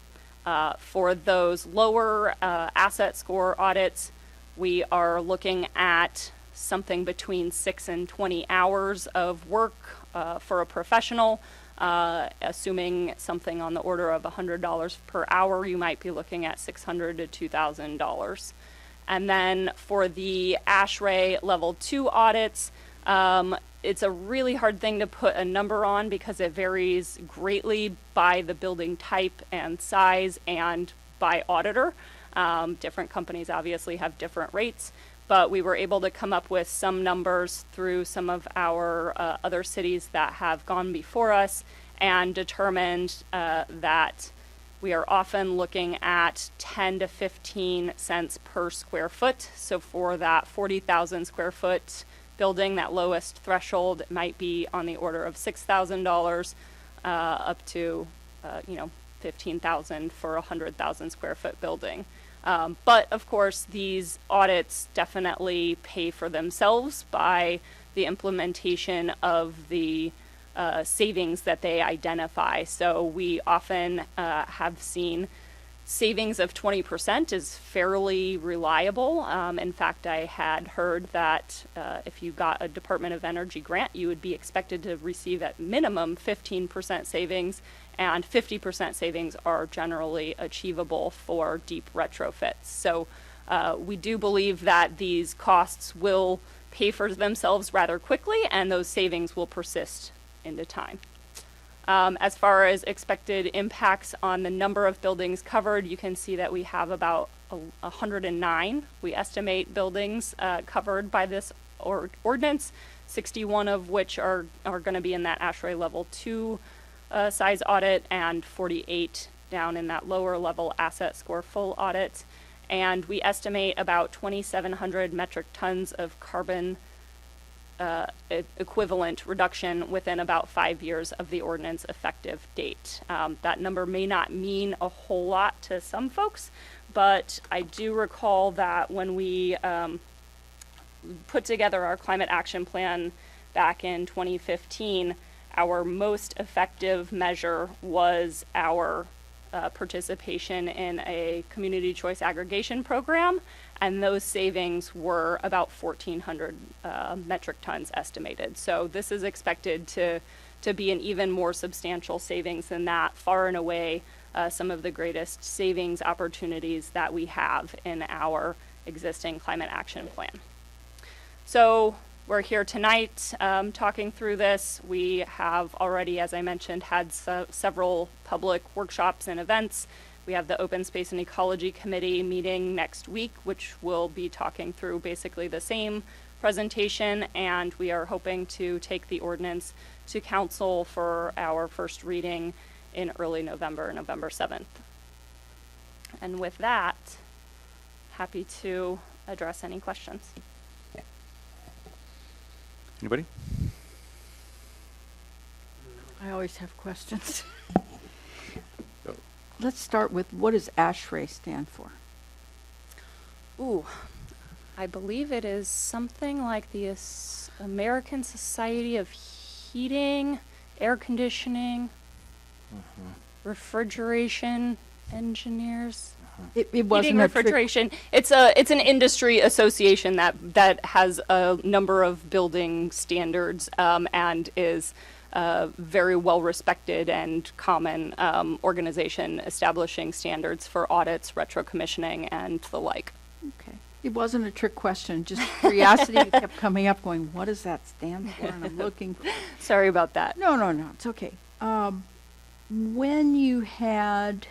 S4: For those lower asset score audits, we are looking at something between 6 and 20 hours of work for a professional. Assuming something on the order of $100 per hour, you might be looking at $600 to $2,000. And then for the ASHRAE Level 2 audits, it's a really hard thing to put a number on because it varies greatly by the building type and size and by auditor. Different companies obviously have different rates, but we were able to come up with some numbers through some of our other cities that have gone before us and determined that we are often looking at 10 to 15 cents per square foot. So for that 40,000 square foot building, that lowest threshold might be on the order of $6,000 up to $15,000 for a 100,000 square foot building. But of course, these audits definitely pay for themselves by the implementation of the savings that they identify. So we often have seen savings of 20% is fairly reliable. In fact, I had heard that if you got a Department of Energy grant, you would be expected to receive at minimum 15% savings, and 50% savings are generally achievable for deep retrofits. So we do believe that these costs will pay for themselves rather quickly, and those savings will persist into time. As far as expected impacts on the number of buildings covered, you can see that we have about 109, we estimate, buildings covered by this ordinance, 61 of which are going to be in that ASHRAE Level 2 size audit, and 48 down in that lower level asset score full audit. And we estimate about 2,700 metric tons of carbon equivalent reduction within about 5 years of the ordinance effective date. That number may not mean a whole lot to some folks, but I do recall that when we put together our climate action plan back in 2015, our most effective measure was our participation in a community choice aggregation program, and those savings were about 1,400 metric tons estimated. So this is expected to be an even more substantial savings than that, far and away some of the greatest savings opportunities that we have in our existing climate action plan. So we're here tonight talking through this. We have already, as I mentioned, had several public workshops and events. We have the Open Space and Ecology Committee meeting next week, which will be talking through basically the same presentation, and we are hoping to take the ordinance to council for our first reading in early November, November 7th. And with that, happy to address any questions.
S1: Anybody?
S3: I always have questions.
S1: Go.
S3: Let's start with, what does ASHRAE stand for?
S4: Ooh, I believe it is something like the American Society of Heating, Air Conditioning, Refrigeration Engineers.
S3: It
S4: Heating,
S3: wasn't
S4: refrigeration. It's an industry association that has a number of building standards and is very well-respected and common organization establishing standards for audits, retrocommissioning, and the like.
S3: Okay. It wasn't a trick question, just curiosity kept coming up going, what does that stand for? And I'm looking for.
S4: Sorry about that.
S3: No, it's okay. When you had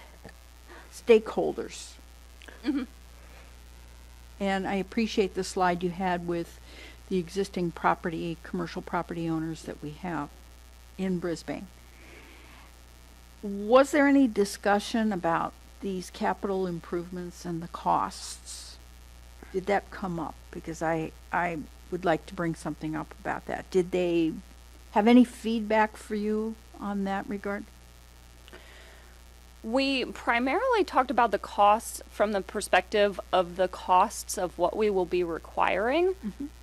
S3: stakeholders, and I appreciate the slide you had with the existing commercial property owners that we have in Brisbane. Was there any discussion about these capital improvements and the costs? Did that come up? Because I would like to bring something up about that. Did they have any feedback for you on that regard?
S4: We primarily talked about the costs from the perspective of the costs of what we will be requiring.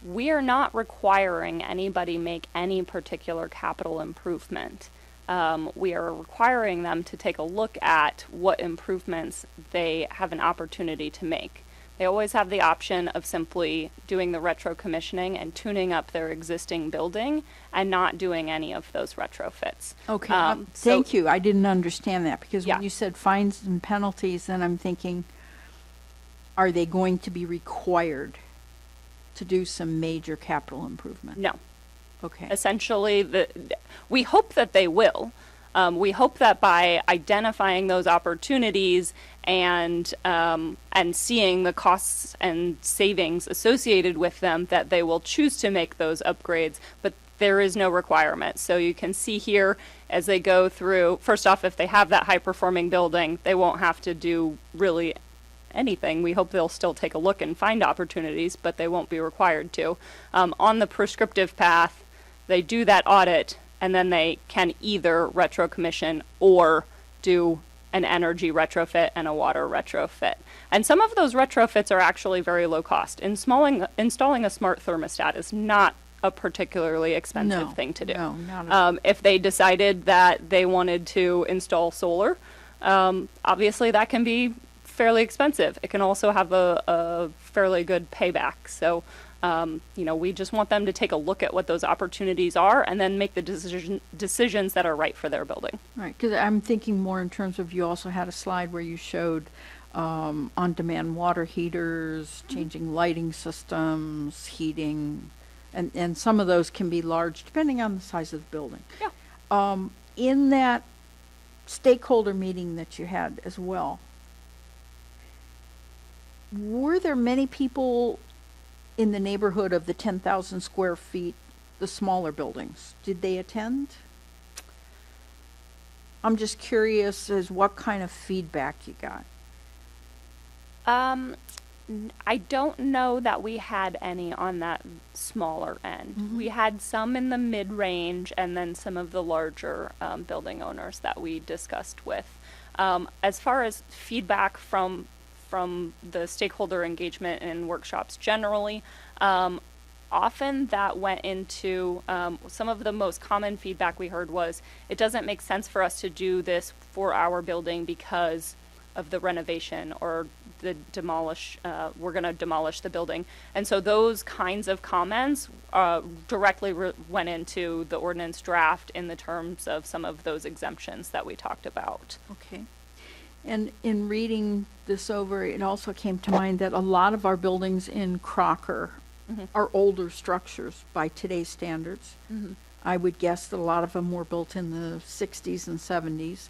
S4: We are not requiring anybody make any particular capital improvement. We are requiring them to take a look at what improvements they have an opportunity to make. They always have the option of simply doing the retrocommissioning and tuning up their existing building and not doing any of those retrofits.
S3: Okay, thank you. I didn't understand that because
S4: Yeah.
S3: when you said fines and penalties, then I'm thinking, are they going to be required to do some major capital improvement?
S4: No.
S3: Okay.
S4: Essentially, we hope that they will. We hope that by identifying those opportunities and seeing the costs and savings associated with them, that they will choose to make those upgrades, but there is no requirement. So you can see here as they go through, first off, if they have that high-performing building, they won't have to do really anything. We hope they'll still take a look and find opportunities, but they won't be required to. On the prescriptive path, they do that audit, and then they can either retrocommission or do an energy retrofit and a water retrofit. And some of those retrofits are actually very low cost. Installing a smart thermostat is not a particularly expensive thing to do.
S3: No, not at all.
S4: If they decided that they wanted to install solar, obviously that can be fairly expensive. It can also have a fairly good payback. So we just want them to take a look at what those opportunities are and then make the decisions that are right for their building.
S3: Right, because I'm thinking more in terms of, you also had a slide where you showed on-demand water heaters, changing lighting systems, heating, and some of those can be large depending on the size of the building.
S4: Yeah.
S3: In that stakeholder meeting that you had as well, were there many people in the neighborhood of the 10,000 square feet, the smaller buildings? Did they attend? I'm just curious as what kind of feedback you got.
S4: I don't know that we had any on that smaller end. We had some in the mid-range and then some of the larger building owners that we discussed with. As far as feedback from the stakeholder engagement and workshops generally, often that went into some of the most common feedback we heard was, it doesn't make sense for us to do this for our building because of the renovation or we're going to demolish the building. And so those kinds of comments directly went into the ordinance draft in the terms of some of those exemptions that we talked about.
S3: Okay. And in reading this over, it also came to mind that a lot of our buildings in Crocker are older structures by today's standards. I would guess that a lot of them were built in the 60s and 70s.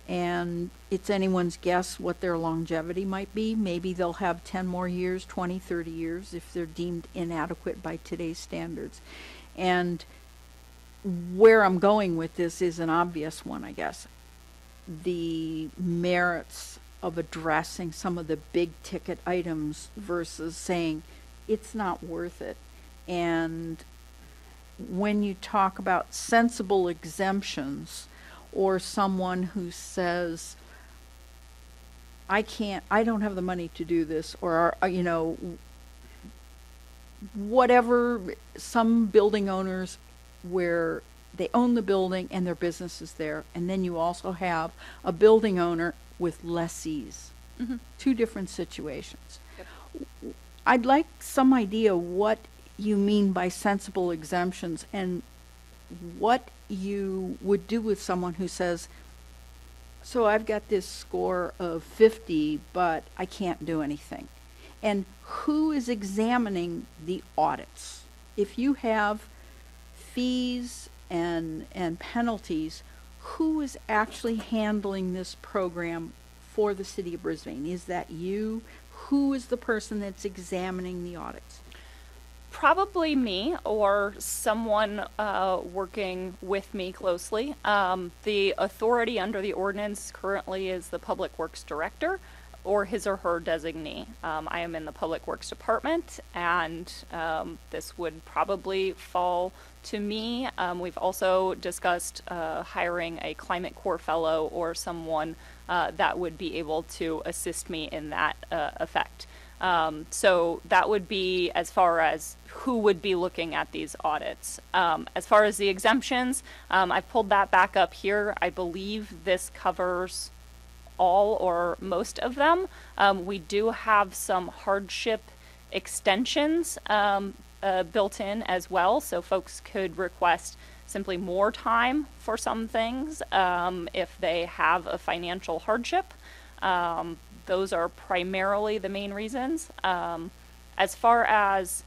S3: And it's anyone's guess what their longevity might be. Maybe they'll have 10 more years, 20, 30 years if they're deemed inadequate by today's standards. And where I'm going with this is an obvious one, I guess. The merits of addressing some of the big ticket items versus saying it's not worth it. And when you talk about sensible exemptions, or someone who says, I don't have the money to do this, or, whatever, some building owners where they own the building and their business is there, and then you also have a building owner with lessees. Two different situations.
S4: Yep.
S3: I'd like some idea what you mean by sensible exemptions and what you would do with someone who says, so I've got this score of 50, but I can't do anything. And who is examining the audits? If you have fees and penalties, who is actually handling this program for the city of Brisbane? Is that you? Who is the person that's examining the audits?
S4: Probably me or someone working with me closely. The authority under the ordinance currently is the Public Works Director or his or her designee. I am in the Public Works Department, and this would probably fall to me. We've also discussed hiring a Climate Corps fellow or someone that would be able to assist me in that effect. So that would be as far as who would be looking at these audits. As far as the exemptions, I've pulled that back up here. I believe this covers all or most of them. We do have some hardship extensions built in as well, so folks could request simply more time for some things if they have a financial hardship. Those are primarily the main reasons. As far as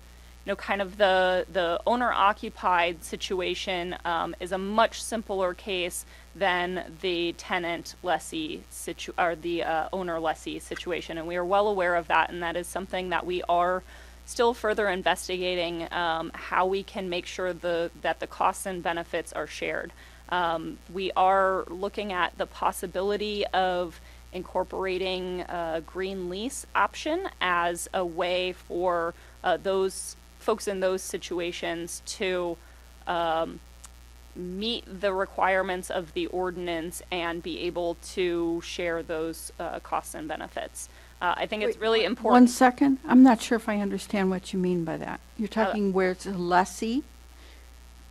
S4: kind of the owner-occupied situation is a much simpler case than the tenant-lessee or the owner-lessee situation, and we are well aware of that, and that is something that we are still further investigating how we can make sure that the costs and benefits are shared. We are looking at the possibility of incorporating a green lease option as a way for those folks in those situations to meet the requirements of the ordinance and be able to share those costs and benefits. I think it's really important.
S3: 1 second. I'm not sure if I understand what you mean by that. You're talking where it's a lessee?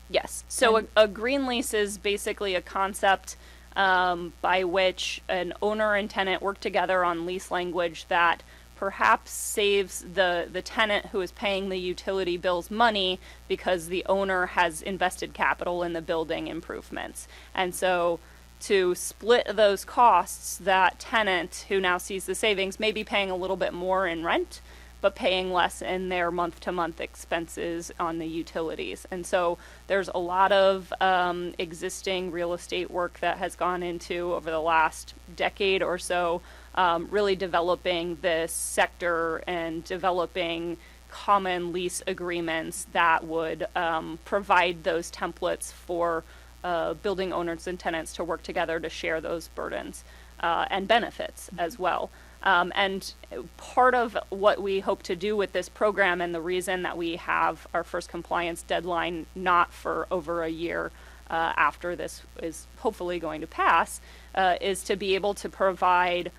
S4: Yes. So a green lease is basically a concept by which an owner and tenant work together on lease language that perhaps saves the tenant who is paying the utility bills money because the owner has invested capital in the building improvements. And so to split those costs, that tenant who now sees the savings may be paying a little bit more in rent, but paying less in their month-to-month expenses on the utilities. And so there's a lot of existing real estate work that has gone into over the last decade or so, really developing this sector and developing common lease agreements that would provide those templates for building owners and tenants to work together to share those burdens and benefits as well. And part of what we hope to do with this program, and the reason that we have our first compliance deadline not for over a year after this is hopefully going to pass, is to be able to provide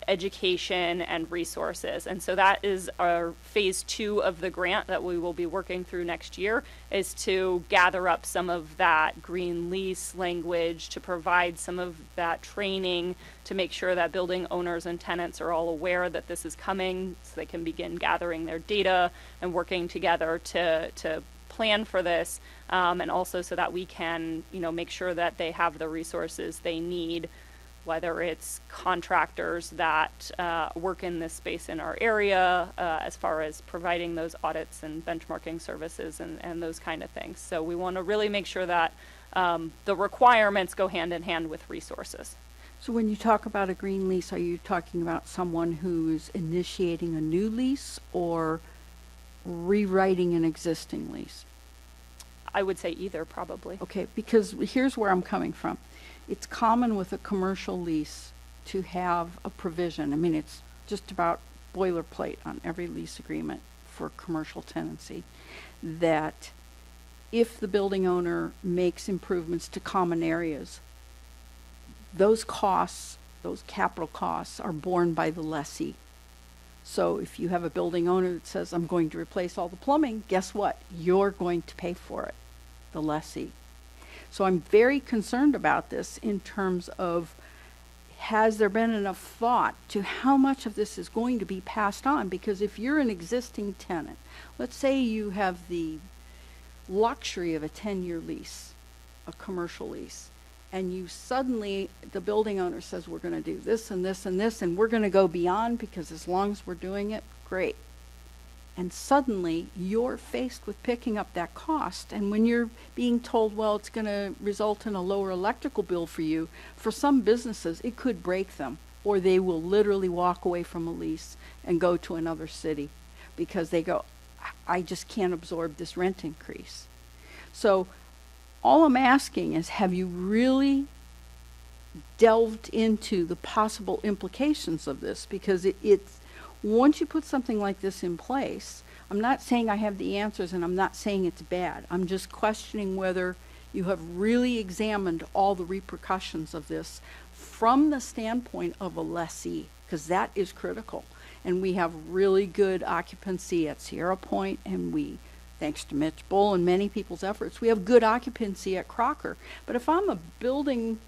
S4: education and resources. And so that is our phase 2 of the grant that we will be working through next year, is to gather up some of that green lease language, to provide some of that training, to make sure that building owners and tenants are all aware that this is coming, so they can begin gathering their data and working together to plan for this, and also so that we can make sure that they have the resources they need, whether it's contractors that work in this space in our area, as far as providing those audits and benchmarking services and those kind of things. So we want to really make sure that the requirements go hand in hand with resources.
S3: So when you talk about a green lease, are you talking about someone who's initiating a new lease or rewriting an existing lease?
S4: I would say either, probably.
S3: Okay, because here's where I'm coming from. It's common with a commercial lease to have a provision. I mean, it's just about boilerplate on every lease agreement for commercial tenancy, that if the building owner makes improvements to common areas, those costs, those capital costs, are borne by the lessee. So if you have a building owner that says, I'm going to replace all the plumbing, guess what? You're going to pay for it, the lessee. So I'm very concerned about this in terms of, has there been enough thought to how much of this is going to be passed on? Because if you're an existing tenant, let's say you have the luxury of a 10-year lease, a commercial lease, and you suddenly, the building owner says, we're going to do this and this and this, and we're going to go beyond because as long as we're doing it, great. And suddenly you're faced with picking up that cost. And when you're being told, well, it's going to result in a lower electrical bill for you, for some businesses, it could break them, or they will literally walk away from a lease and go to another city because they go, I just can't absorb this rent increase. So all I'm asking is, have you really delved into the possible implications of this? Because it's, once you put something like this in place, I'm not saying I have the answers and I'm not saying it's bad. I'm just questioning whether you have really examined all the repercussions of this from the standpoint of a lessee, because that is critical. And we have really good occupancy at Sierra Point, and we, thanks to Mitch Bull and many people's efforts, we have good occupancy at Crocker. But if I'm a building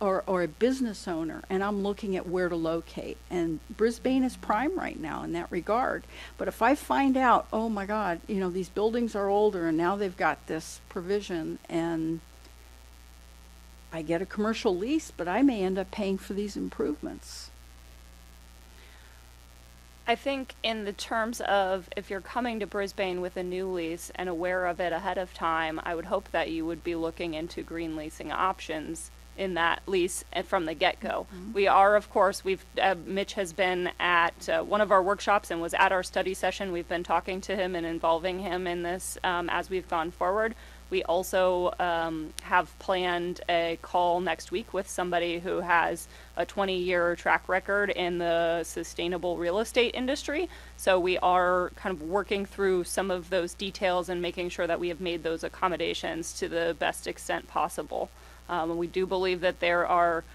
S3: or a business owner and I'm looking at where to locate, and Brisbane is prime right now in that regard, but if I find out, oh my God, you know, these buildings are older and now they've got this provision, and I get a commercial lease, but I may end up paying for these improvements.
S4: I think in the terms of, if you're coming to Brisbane with a new lease and aware of it ahead of time, I would hope that you would be looking into green leasing options in that lease from the get-go. Mm-hmm. We are, of course, Mitch has been at one of our workshops and was at our study session. We've been talking to him and involving him in this as we've gone forward. We also have planned a call next week with somebody who has a 20-year track record in the sustainable real estate industry. So we are kind of working through some of those details and making sure that we have made those accommodations to the best extent possible. We do believe that there are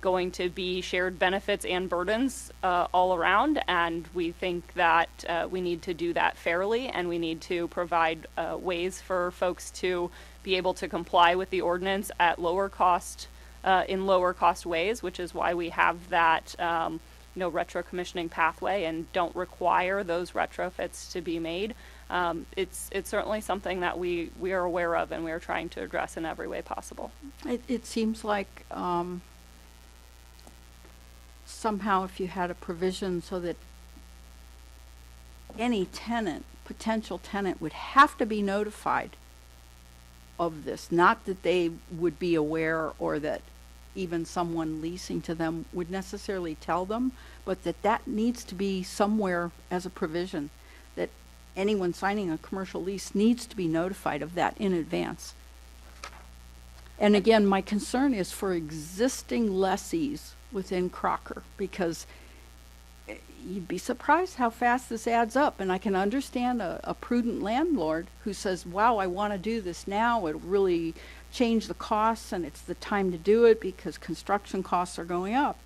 S4: going to be shared benefits and burdens all around, and we think that we need to do that fairly, and we need to provide ways for folks to be able to comply with the ordinance at lower cost, in lower cost ways, which is why we have that retrocommissioning pathway and don't require those retrofits to be made. It's certainly something that we are aware of and we are trying to address in every way possible.
S3: It seems like somehow if you had a provision so that any tenant, potential tenant, would have to be notified of this, not that they would be aware or that even someone leasing to them would necessarily tell them, but that needs to be somewhere as a provision, that anyone signing a commercial lease needs to be notified of that in advance. And again, my concern is for existing lessees within Crocker, because you'd be surprised how fast this adds up. And I can understand a prudent landlord who says, wow, I want to do this now. It'll really change the costs and it's the time to do it because construction costs are going up.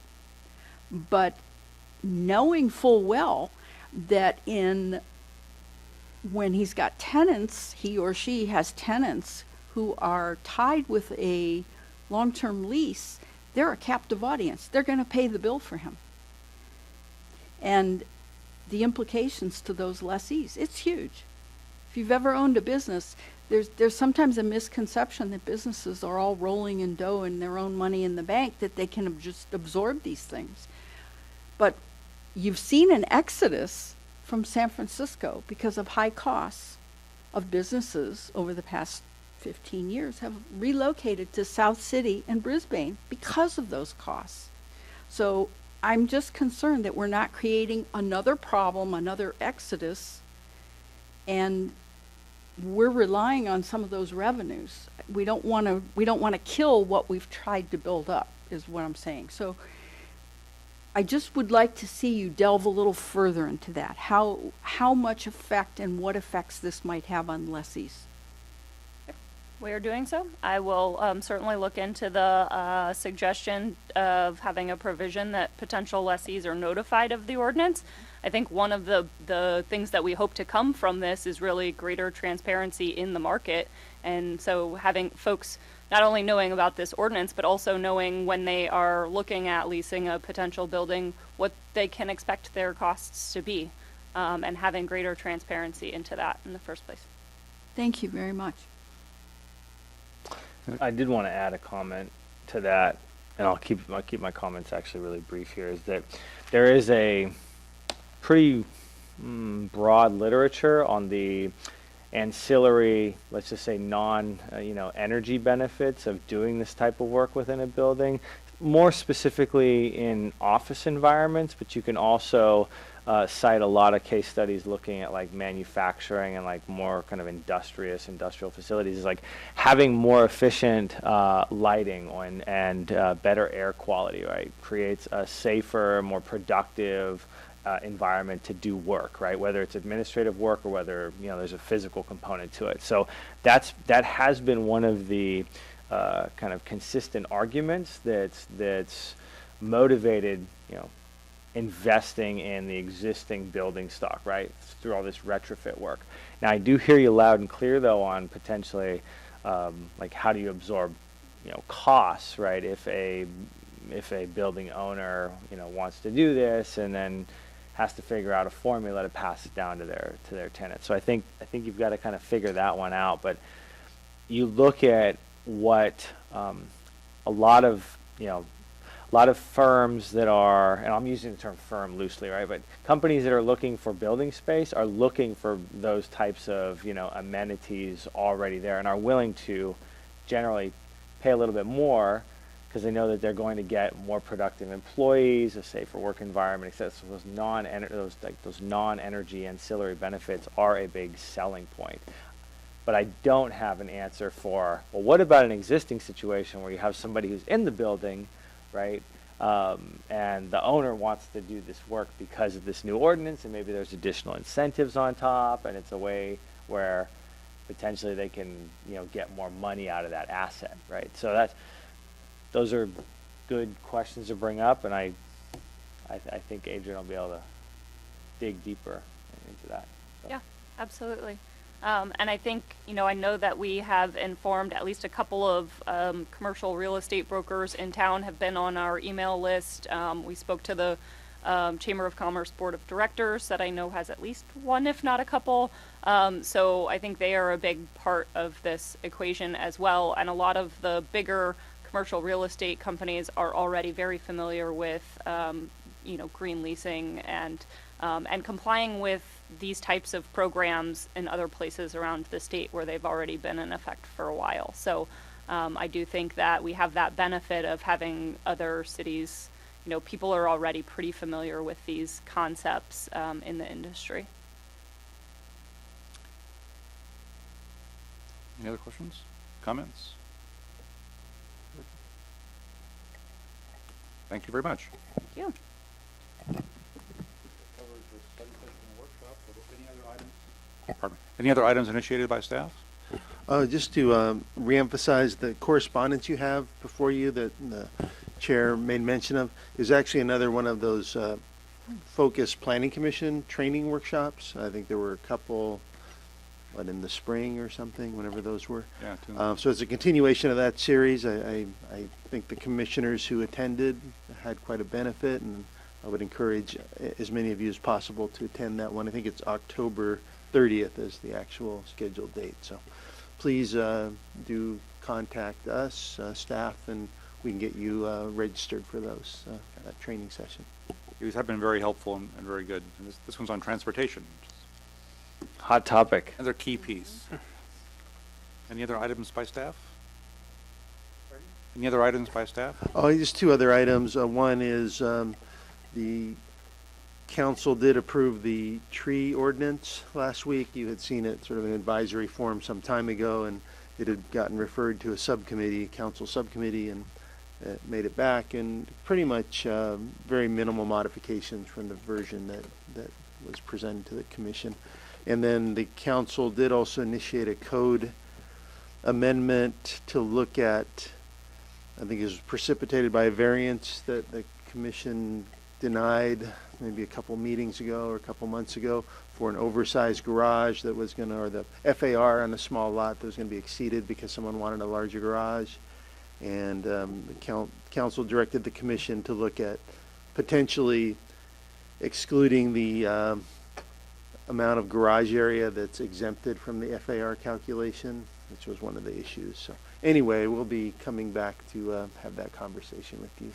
S3: But knowing full well that when he's got tenants, he or she has tenants who are tied with a long-term lease, they're a captive audience. They're going to pay the bill for him. And the implications to those lessees, it's huge. If you've ever owned a business, there's sometimes a misconception that businesses are all rolling in dough and their own money in the bank, that they can just absorb these things. But you've seen an exodus from San Francisco because of high costs of businesses over the past 15 years have relocated to South City and Brisbane because of those costs. So I'm just concerned that we're not creating another problem, another exodus, and we're relying on some of those revenues. We don't want to kill what we've tried to build up, is what I'm saying. So I just would like to see you delve a little further into that. How much effect and what effects this might have on lessees.
S4: We are doing so. I will certainly look into the suggestion of having a provision that potential lessees are notified of the ordinance. I think one of the things that we hope to come from this is really greater transparency in the market. And so having folks not only knowing about this ordinance, but also knowing when they are looking at leasing a potential building, what they can expect their costs to be, and having greater transparency into that in the first place.
S3: Thank you very much.
S6: I did want to add a comment to that, and I'll keep my comments actually really brief here, is that there is a pretty broad literature on the ancillary, let's just say energy benefits of doing this type of work within a building, more specifically in office environments, but you can also cite a lot of case studies looking at like manufacturing and like more kind of industrial facilities. Is like having more efficient lighting and better air quality, right? Creates a safer, more productive environment to do work, right? Whether it's administrative work or whether there's a physical component to it. So that has been one of the kind of consistent arguments that's motivated investing in the existing building stock, right, through all this retrofit work. Now, I do hear you loud and clear, though, on potentially, like, how do you absorb, costs, right, if a building owner, wants to do this and then has to figure out a formula to pass it down to their tenants. So I think you've got to kind of figure that one out. But you look at what a lot of firms that are, and I'm using the term firm loosely, right? But companies that are looking for building space are looking for those types of, amenities already there and are willing to generally pay a little bit more because they know that they're going to get more productive employees, a safer work environment, etc. So those non-energy ancillary benefits are a big selling point. But I don't have an answer for, well, what about an existing situation where you have somebody who's in the building, right? And the owner wants to do this work because of this new ordinance, and maybe there's additional incentives on top, and it's a way where potentially they can, get more money out of that asset, right? So those are good questions to bring up, and I think Adrian will be able to dig deeper into that. So.
S4: Yeah, absolutely. And I think, I know that we have informed at least a couple of commercial real estate brokers in town have been on our email list. We spoke to the Chamber of Commerce Board of Directors that I know has at least one, if not a couple. So I think they are a big part of this equation as well. And a lot of the bigger commercial real estate companies are already very familiar with, green leasing and complying with these types of programs in other places around the state where they've already been in effect for a while. So I do think that we have that benefit of having other cities, people are already pretty familiar with these concepts in the industry.
S1: Any other questions, comments? Thank you very much.
S4: Thank you.
S1: Any other items initiated by staff?
S2: Just to reemphasize the correspondence you have before you that the chair made mention of is actually another one of those focused planning commission training workshops. I think there were a couple, in the spring or something, whenever those were.
S1: Yeah.
S2: So it's a continuation of that series. I think the commissioners who attended had quite a benefit, and I would encourage as many of you as possible to attend that one. I think it's October 30th is the actual scheduled date. So please do contact us, staff, and we can get you registered for those, that training session.
S1: These have been very helpful and very good. And this one's on transportation.
S6: Hot topic.
S1: Another key piece. Any other items by staff? Any other items by staff?
S2: Oh, just two other items. One is the council did approve the tree ordinance last week. You had seen it sort of in advisory form some time ago, and it had gotten referred to a subcommittee, council subcommittee, and made it back, and pretty much very minimal modifications from the version that was presented to the commission. And then the council did also initiate a code amendment to look at, I think it was precipitated by a variance that the commission denied maybe a couple meetings ago or a couple months ago for an oversized garage that was going to, or the FAR on a small lot that was going to be exceeded because someone wanted a larger garage. And the council directed the commission to look at potentially excluding the amount of garage area that's exempted from the FAR calculation, which was one of the issues. So anyway, we'll be coming back to have that conversation with you.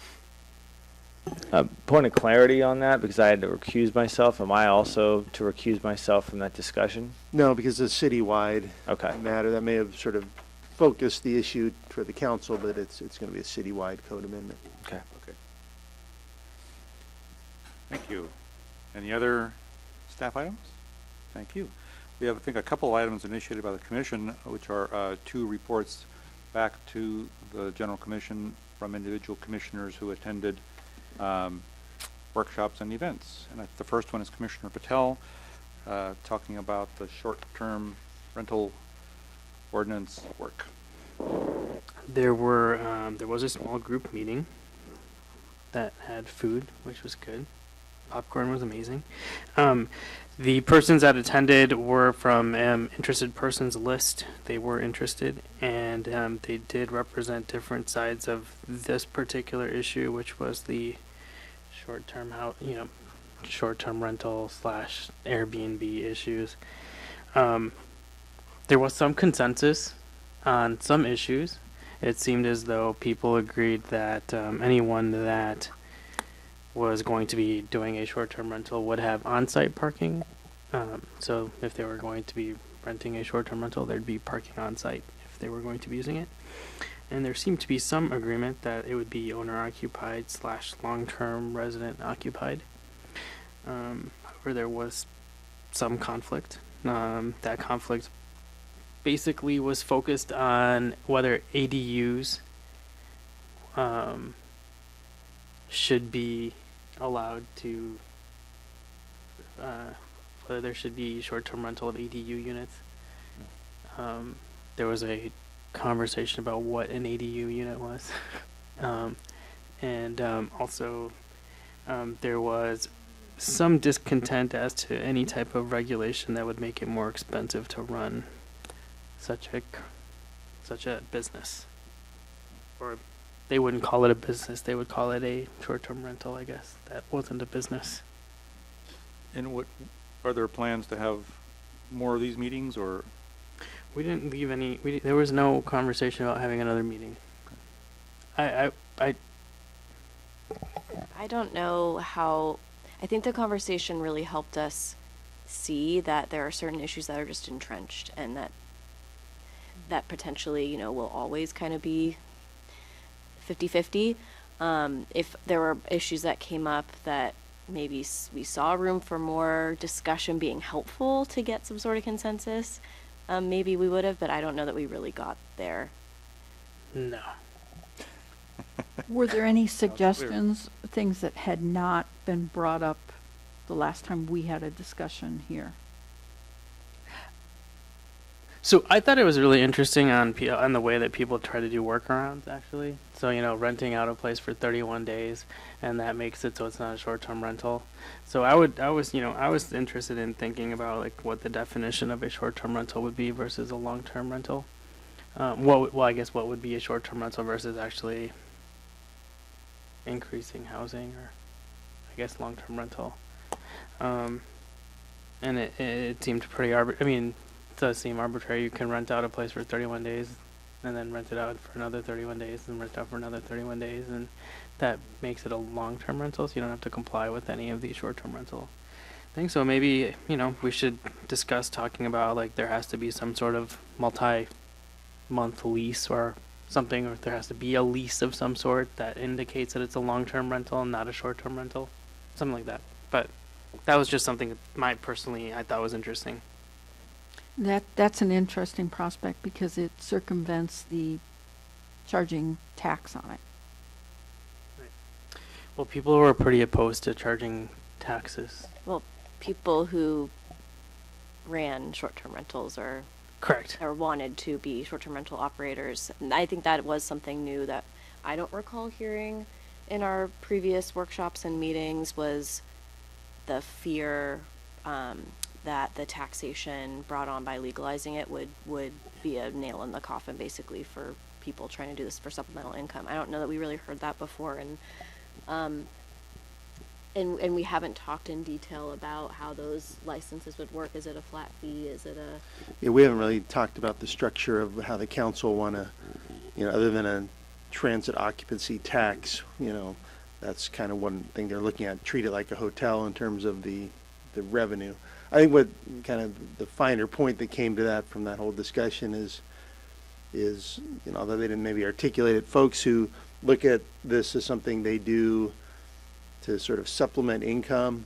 S6: Point of clarity on that, because I had to recuse myself. Am I also to recuse myself from that discussion?
S2: No, because it's a citywide
S6: Okay.
S2: matter. That may have sort of focused the issue for the council, but it's going to be a citywide code amendment.
S6: Okay.
S1: Okay. Thank you. Any other staff items? Thank you. We have, I think, a couple items initiated by the commission, which are 2 reports back to the general commission from individual commissioners who attended workshops and events. And the first one is Commissioner Patel talking about the short-term rental ordinance work.
S7: There was a small group meeting that had food, which was good. Popcorn was amazing. The persons that attended were from interested persons list. They were interested, and they did represent different sides of this particular issue, which was the short-term rental / Airbnb issues. There was some consensus on some issues. It seemed as though people agreed that anyone that was going to be doing a short-term rental would have on-site parking. So if they were going to be renting a short-term rental, there'd be parking on-site if they were going to be using it. And there seemed to be some agreement that it would be owner-occupied / long-term resident-occupied. However, there was some conflict. That conflict basically was focused on whether ADUs should be allowed to, whether there should be short-term rental of ADU units. There was a conversation about what an ADU unit was. Also, there was some discontent as to any type of regulation that would make it more expensive to run such a business. Or they wouldn't call it a business, they would call it a short-term rental, I guess. That wasn't a business.
S1: And what are there plans to have more of these meetings, or?
S7: We didn't leave any, there was no conversation about having another meeting. I
S8: don't know how, I think the conversation really helped us see that there are certain issues that are just entrenched, and that potentially, will always kind of be 50-50. If there were issues that came up that maybe we saw room for more discussion being helpful to get some sort of consensus, maybe we would have, but I don't know that we really got there.
S7: No.
S3: Were there any suggestions, things that had not been brought up the last time we had a discussion here?
S7: So I thought it was really interesting on the way that people try to do workarounds, actually. So, renting out a place for 31 days, and that makes it so it's not a short-term rental. So I was interested in thinking about like what the definition of a short-term rental would be versus a long-term rental. I guess what would be a short-term rental versus actually increasing housing, or I guess long-term rental. And it seemed pretty it does seem arbitrary. You can rent out a place for 31 days and then rent it out for another 31 days and rent it out for another 31 days, and that makes it a long-term rental, so you don't have to comply with any of these short-term rental things. So maybe, we should discuss talking about like there has to be some sort of multi-month lease or something, or there has to be a lease of some sort that indicates that it's a long-term rental and not a short-term rental, something like that. But that was just something I thought was interesting.
S3: That's an interesting prospect because it circumvents the charging tax on it.
S7: Right. Well, people were pretty opposed to charging taxes.
S8: Well, people who ran short-term rentals or
S7: Correct.
S8: Or wanted to be short-term rental operators. And I think that was something new that I don't recall hearing in our previous workshops and meetings, was the fear that the taxation brought on by legalizing it would be a nail in the coffin, basically, for people trying to do this for supplemental income. I don't know that we really heard that before, and And we haven't talked in detail about how those licenses would work. Is it a flat fee? Is it a?
S2: Yeah, we haven't really talked about the structure of how the council want to, other than a transit occupancy tax, that's kind of one thing they're looking at, treat it like a hotel in terms of the revenue. I think what kind of the finer point that came to that from that whole discussion is, although they didn't maybe articulate it, folks who look at this as something they do to sort of supplement income,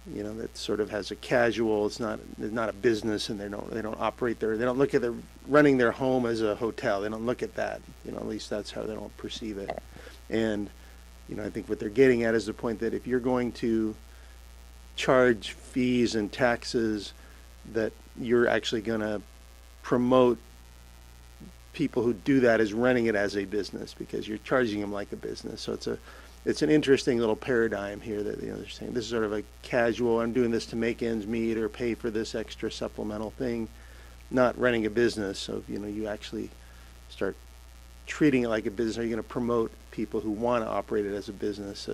S2: that sort of has a casual, it's not a business, and they don't operate they don't look at running their home as a hotel. They don't look at that, at least that's how they don't perceive it. And, I think what they're getting at is the point that if you're going to charge fees and taxes, that you're actually going to promote people who do that as running it as a business, because you're charging them like a business. So it's an interesting little paradigm here that they're saying this is sort of a casual, I'm doing this to make ends meet or pay for this extra supplemental thing, not running a business. So you actually start treating it like a business. Are you going to promote people who want to operate it as a business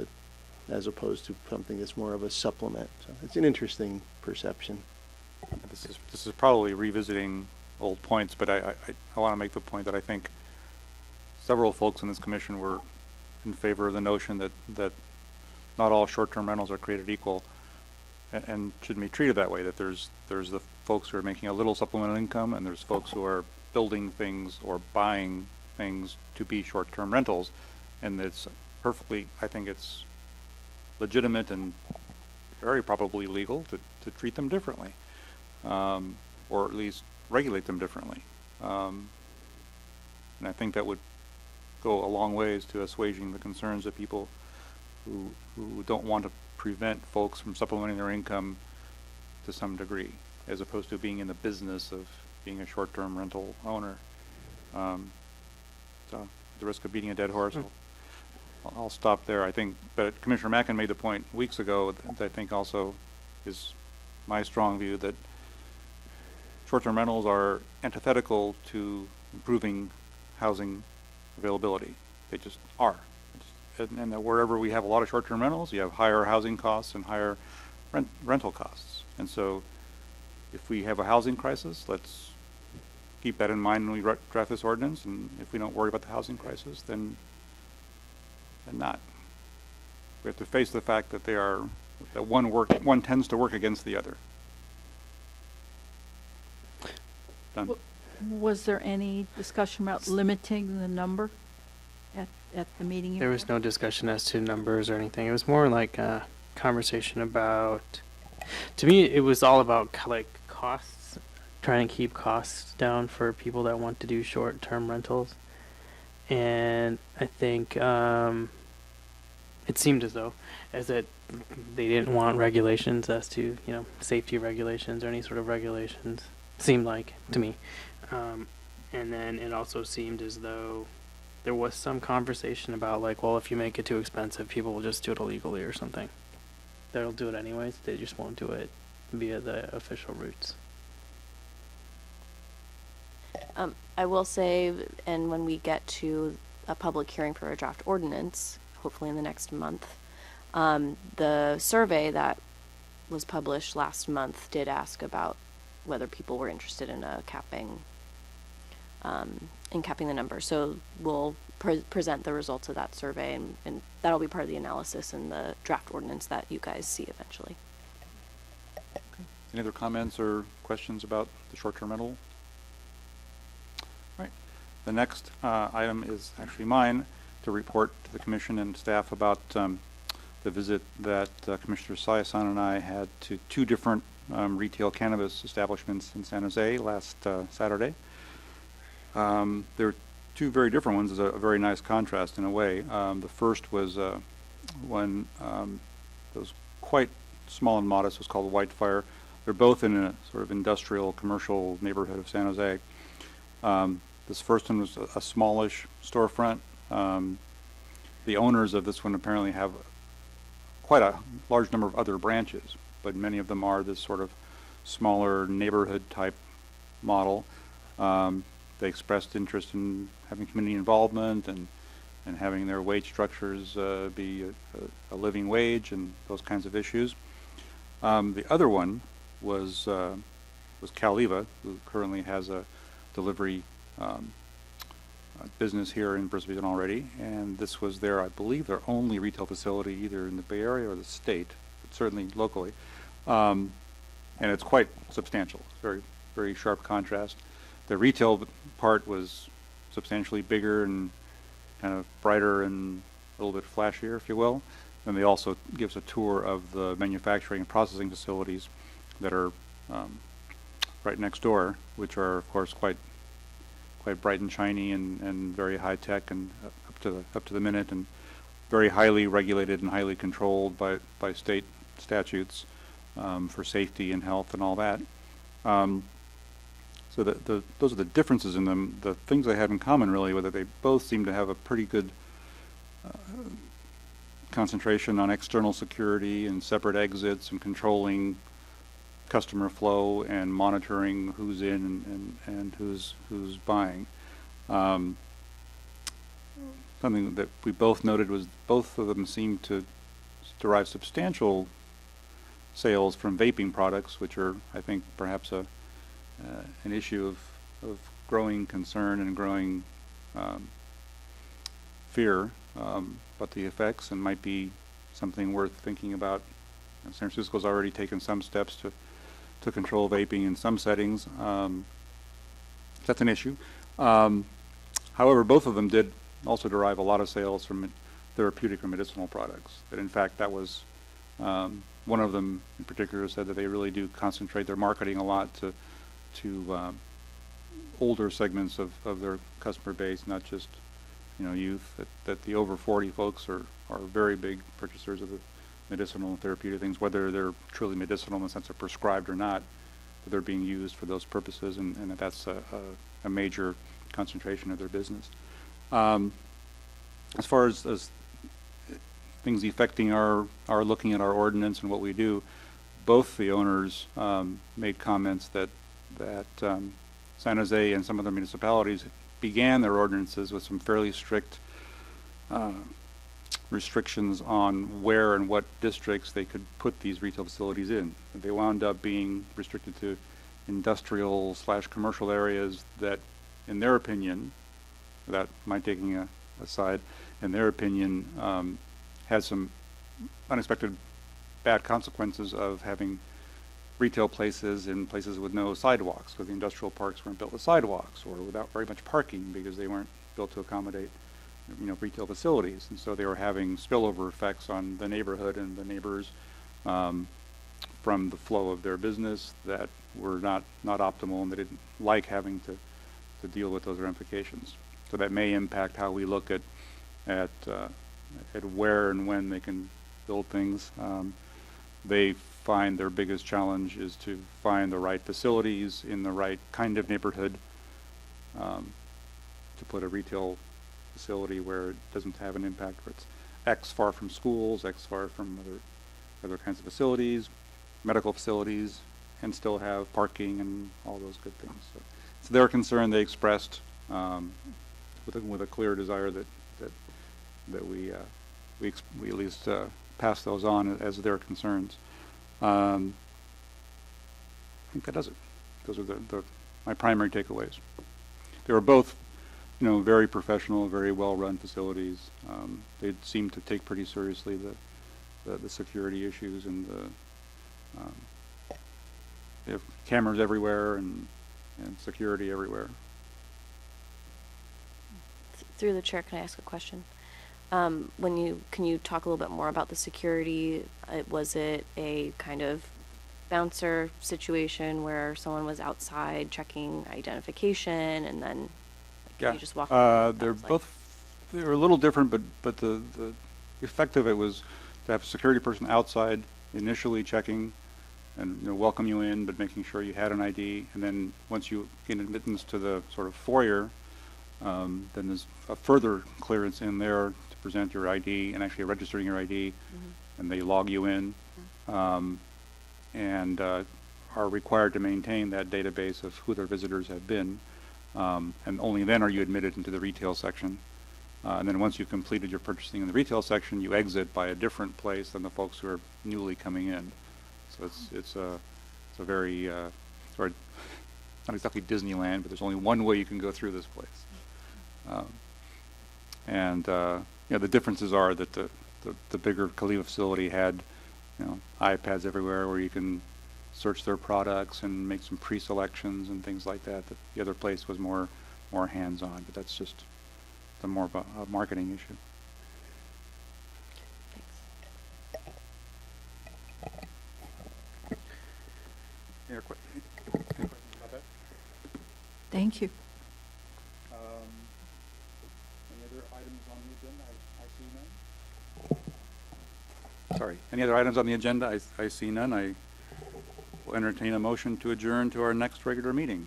S2: as opposed to something that's more of a supplement? So it's an interesting perception.
S1: This is probably revisiting old points, but I want to make the point that I think several folks in this commission were in favor of the notion that not all short-term rentals are created equal and shouldn't be treated that way, that there's the folks who are making a little supplemental income, and there's folks who are building things or buying things to be short-term rentals, and it's perfectly, I think it's legitimate and very probably legal to treat them differently, or at least regulate them differently. And I think that would go a long ways to assuaging the concerns of people who don't want to prevent folks from supplementing their income to some degree, as opposed to being in the business of being a short-term rental owner. So at the risk of beating a dead horse, I'll stop there. I think, but Commissioner Mackin made the point weeks ago that I think also is my strong view, that short-term rentals are antithetical to improving housing availability. They just are. And that wherever we have a lot of short-term rentals, you have higher housing costs and higher rental costs. And so if we have a housing crisis, let's keep that in mind when we draft this ordinance. And if we don't worry about the housing crisis, then not. We have to face the fact that one tends to work against the other. Done.
S3: Was there any discussion about limiting the number at the meeting?
S7: There was no discussion as to numbers or anything. It was more like a conversation about, to me, it was all about like costs, trying to keep costs down for people that want to do short-term rentals. And I think it seemed as though that they didn't want regulations as to, safety regulations or any sort of regulations. Seemed like to me. And then it also seemed as though there was some conversation about like, well, if you make it too expensive, people will just do it illegally or something. They'll do it anyways. They just won't do it via the official routes.
S8: I will say, and when we get to a public hearing for a draft ordinance, hopefully in the next month, the survey that was published last month did ask about whether people were interested in capping the number. So we'll present the results of that survey, and that'll be part of the analysis in the draft ordinance that you guys see eventually.
S1: Any other comments or questions about the short-term rental? Right. The next item is actually mine, to report to the commission and staff about the visit that Commissioner Sayasan and I had to two different retail cannabis establishments in San Jose last Saturday. There were two very different ones. There's a very nice contrast in a way. The first was one that was quite small and modest. It was called Whitefire. They're both in a sort of industrial, commercial neighborhood of San Jose. This first one was a smallish storefront. The owners of this one apparently have quite a large number of other branches, but many of them are this sort of smaller neighborhood type model. They expressed interest in having community involvement and and having their wage structures be a living wage and those kinds of issues. The other one was Caliva, who currently has a delivery business here in Brisbane already, and this was I believe, their only retail facility either in the Bay Area or the state, but certainly locally. And it's quite substantial, very, very sharp contrast. The retail part was substantially bigger and kind of brighter and a little bit flashier, if you will. And they also gives a tour of the manufacturing and processing facilities that are right next door, which are of course quite bright and shiny and very high tech and up to the minute and very highly regulated and highly controlled by state statutes for safety and health and all that. So those are the differences in them. The things they have in common really were that they both seem to have a pretty good concentration on external security and separate exits and controlling customer flow and monitoring who's in and who's buying. Something that we both noted was both of them seem to derive substantial sales from vaping products, which are, I think, perhaps an issue of growing concern and growing fear about the effects, and might be something worth thinking about. San Francisco's already taken some steps to control vaping in some settings. That's an issue. However, both of them did also derive a lot of sales from therapeutic or medicinal products. That in fact, that was one of them in particular said that they really do concentrate their marketing a lot to older segments of their customer base, not just youth. That the over 40 folks are very big purchasers of the medicinal and therapeutic things, whether they're truly medicinal in the sense of prescribed or not, but they're being used for those purposes, and that's a major concentration of their business. As far as things affecting our looking at our ordinance and what we do, both the owners made comments that San Jose and some other municipalities began their ordinances with some fairly strict restrictions on where and what districts they could put these retail facilities in. They wound up being restricted to industrial/commercial areas that, in their opinion, without my taking aside, in their opinion, had some unexpected bad consequences of having retail places in places with no sidewalks, because the industrial parks weren't built with sidewalks, or without very much parking because they weren't built to accommodate retail facilities, and so they were having spillover effects on the neighborhood and the neighbors from the flow of their business that were not optimal, and they didn't like having to deal with those ramifications. So that may impact how we look at where and when they can build things. They find their biggest challenge is to find the right facilities in the right kind of neighborhood to put a retail facility where it doesn't have an impact, where it's X far from schools, X far from other kinds of facilities, medical facilities, and still have parking and all those good things. So it's their concern they expressed with a clear desire that we at least pass those on as their concerns. I think that does it. Those are my primary takeaways. They were both very professional, very well-run facilities. They seem to take pretty seriously the security issues, and they have cameras everywhere and security everywhere.
S8: Through the chair, can I ask a question? Can you talk a little bit more about the security? Was it a kind of bouncer situation where someone was outside checking identification and then
S1: Yeah,
S8: you just walk?
S1: they're a little different, but the effect of it was to have a security person outside initially checking and welcome you in, but making sure you had an ID, and then once you gain admittance to the sort of foyer, then there's a further clearance in there to present your ID and actually registering your ID, and they log you in, and are required to maintain that database of who their visitors have been. And only then are you admitted into the retail section. And then once you've completed your purchasing in the retail section, you exit by a different place than the folks who are newly coming in. So it's a very, sort of, not exactly Disneyland, but there's only one way you can go through this place. The differences are that the bigger Kaliva facility had, iPads everywhere where you can search their products and make some pre-selections and things like that. The other place was more hands-on, but that's just more of a marketing issue. Any questions about that?
S3: Thank you.
S1: Any other items on the agenda? I see none. Sorry. Any other items on the agenda? I see none. I will entertain a motion to adjourn to our next regular meeting,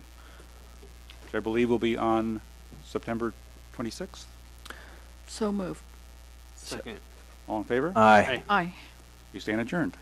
S1: which I believe will be on September 26th.
S3: So moved.
S7: Second.
S1: All in favor?
S6: Aye.
S3: Aye.
S1: We stand adjourned.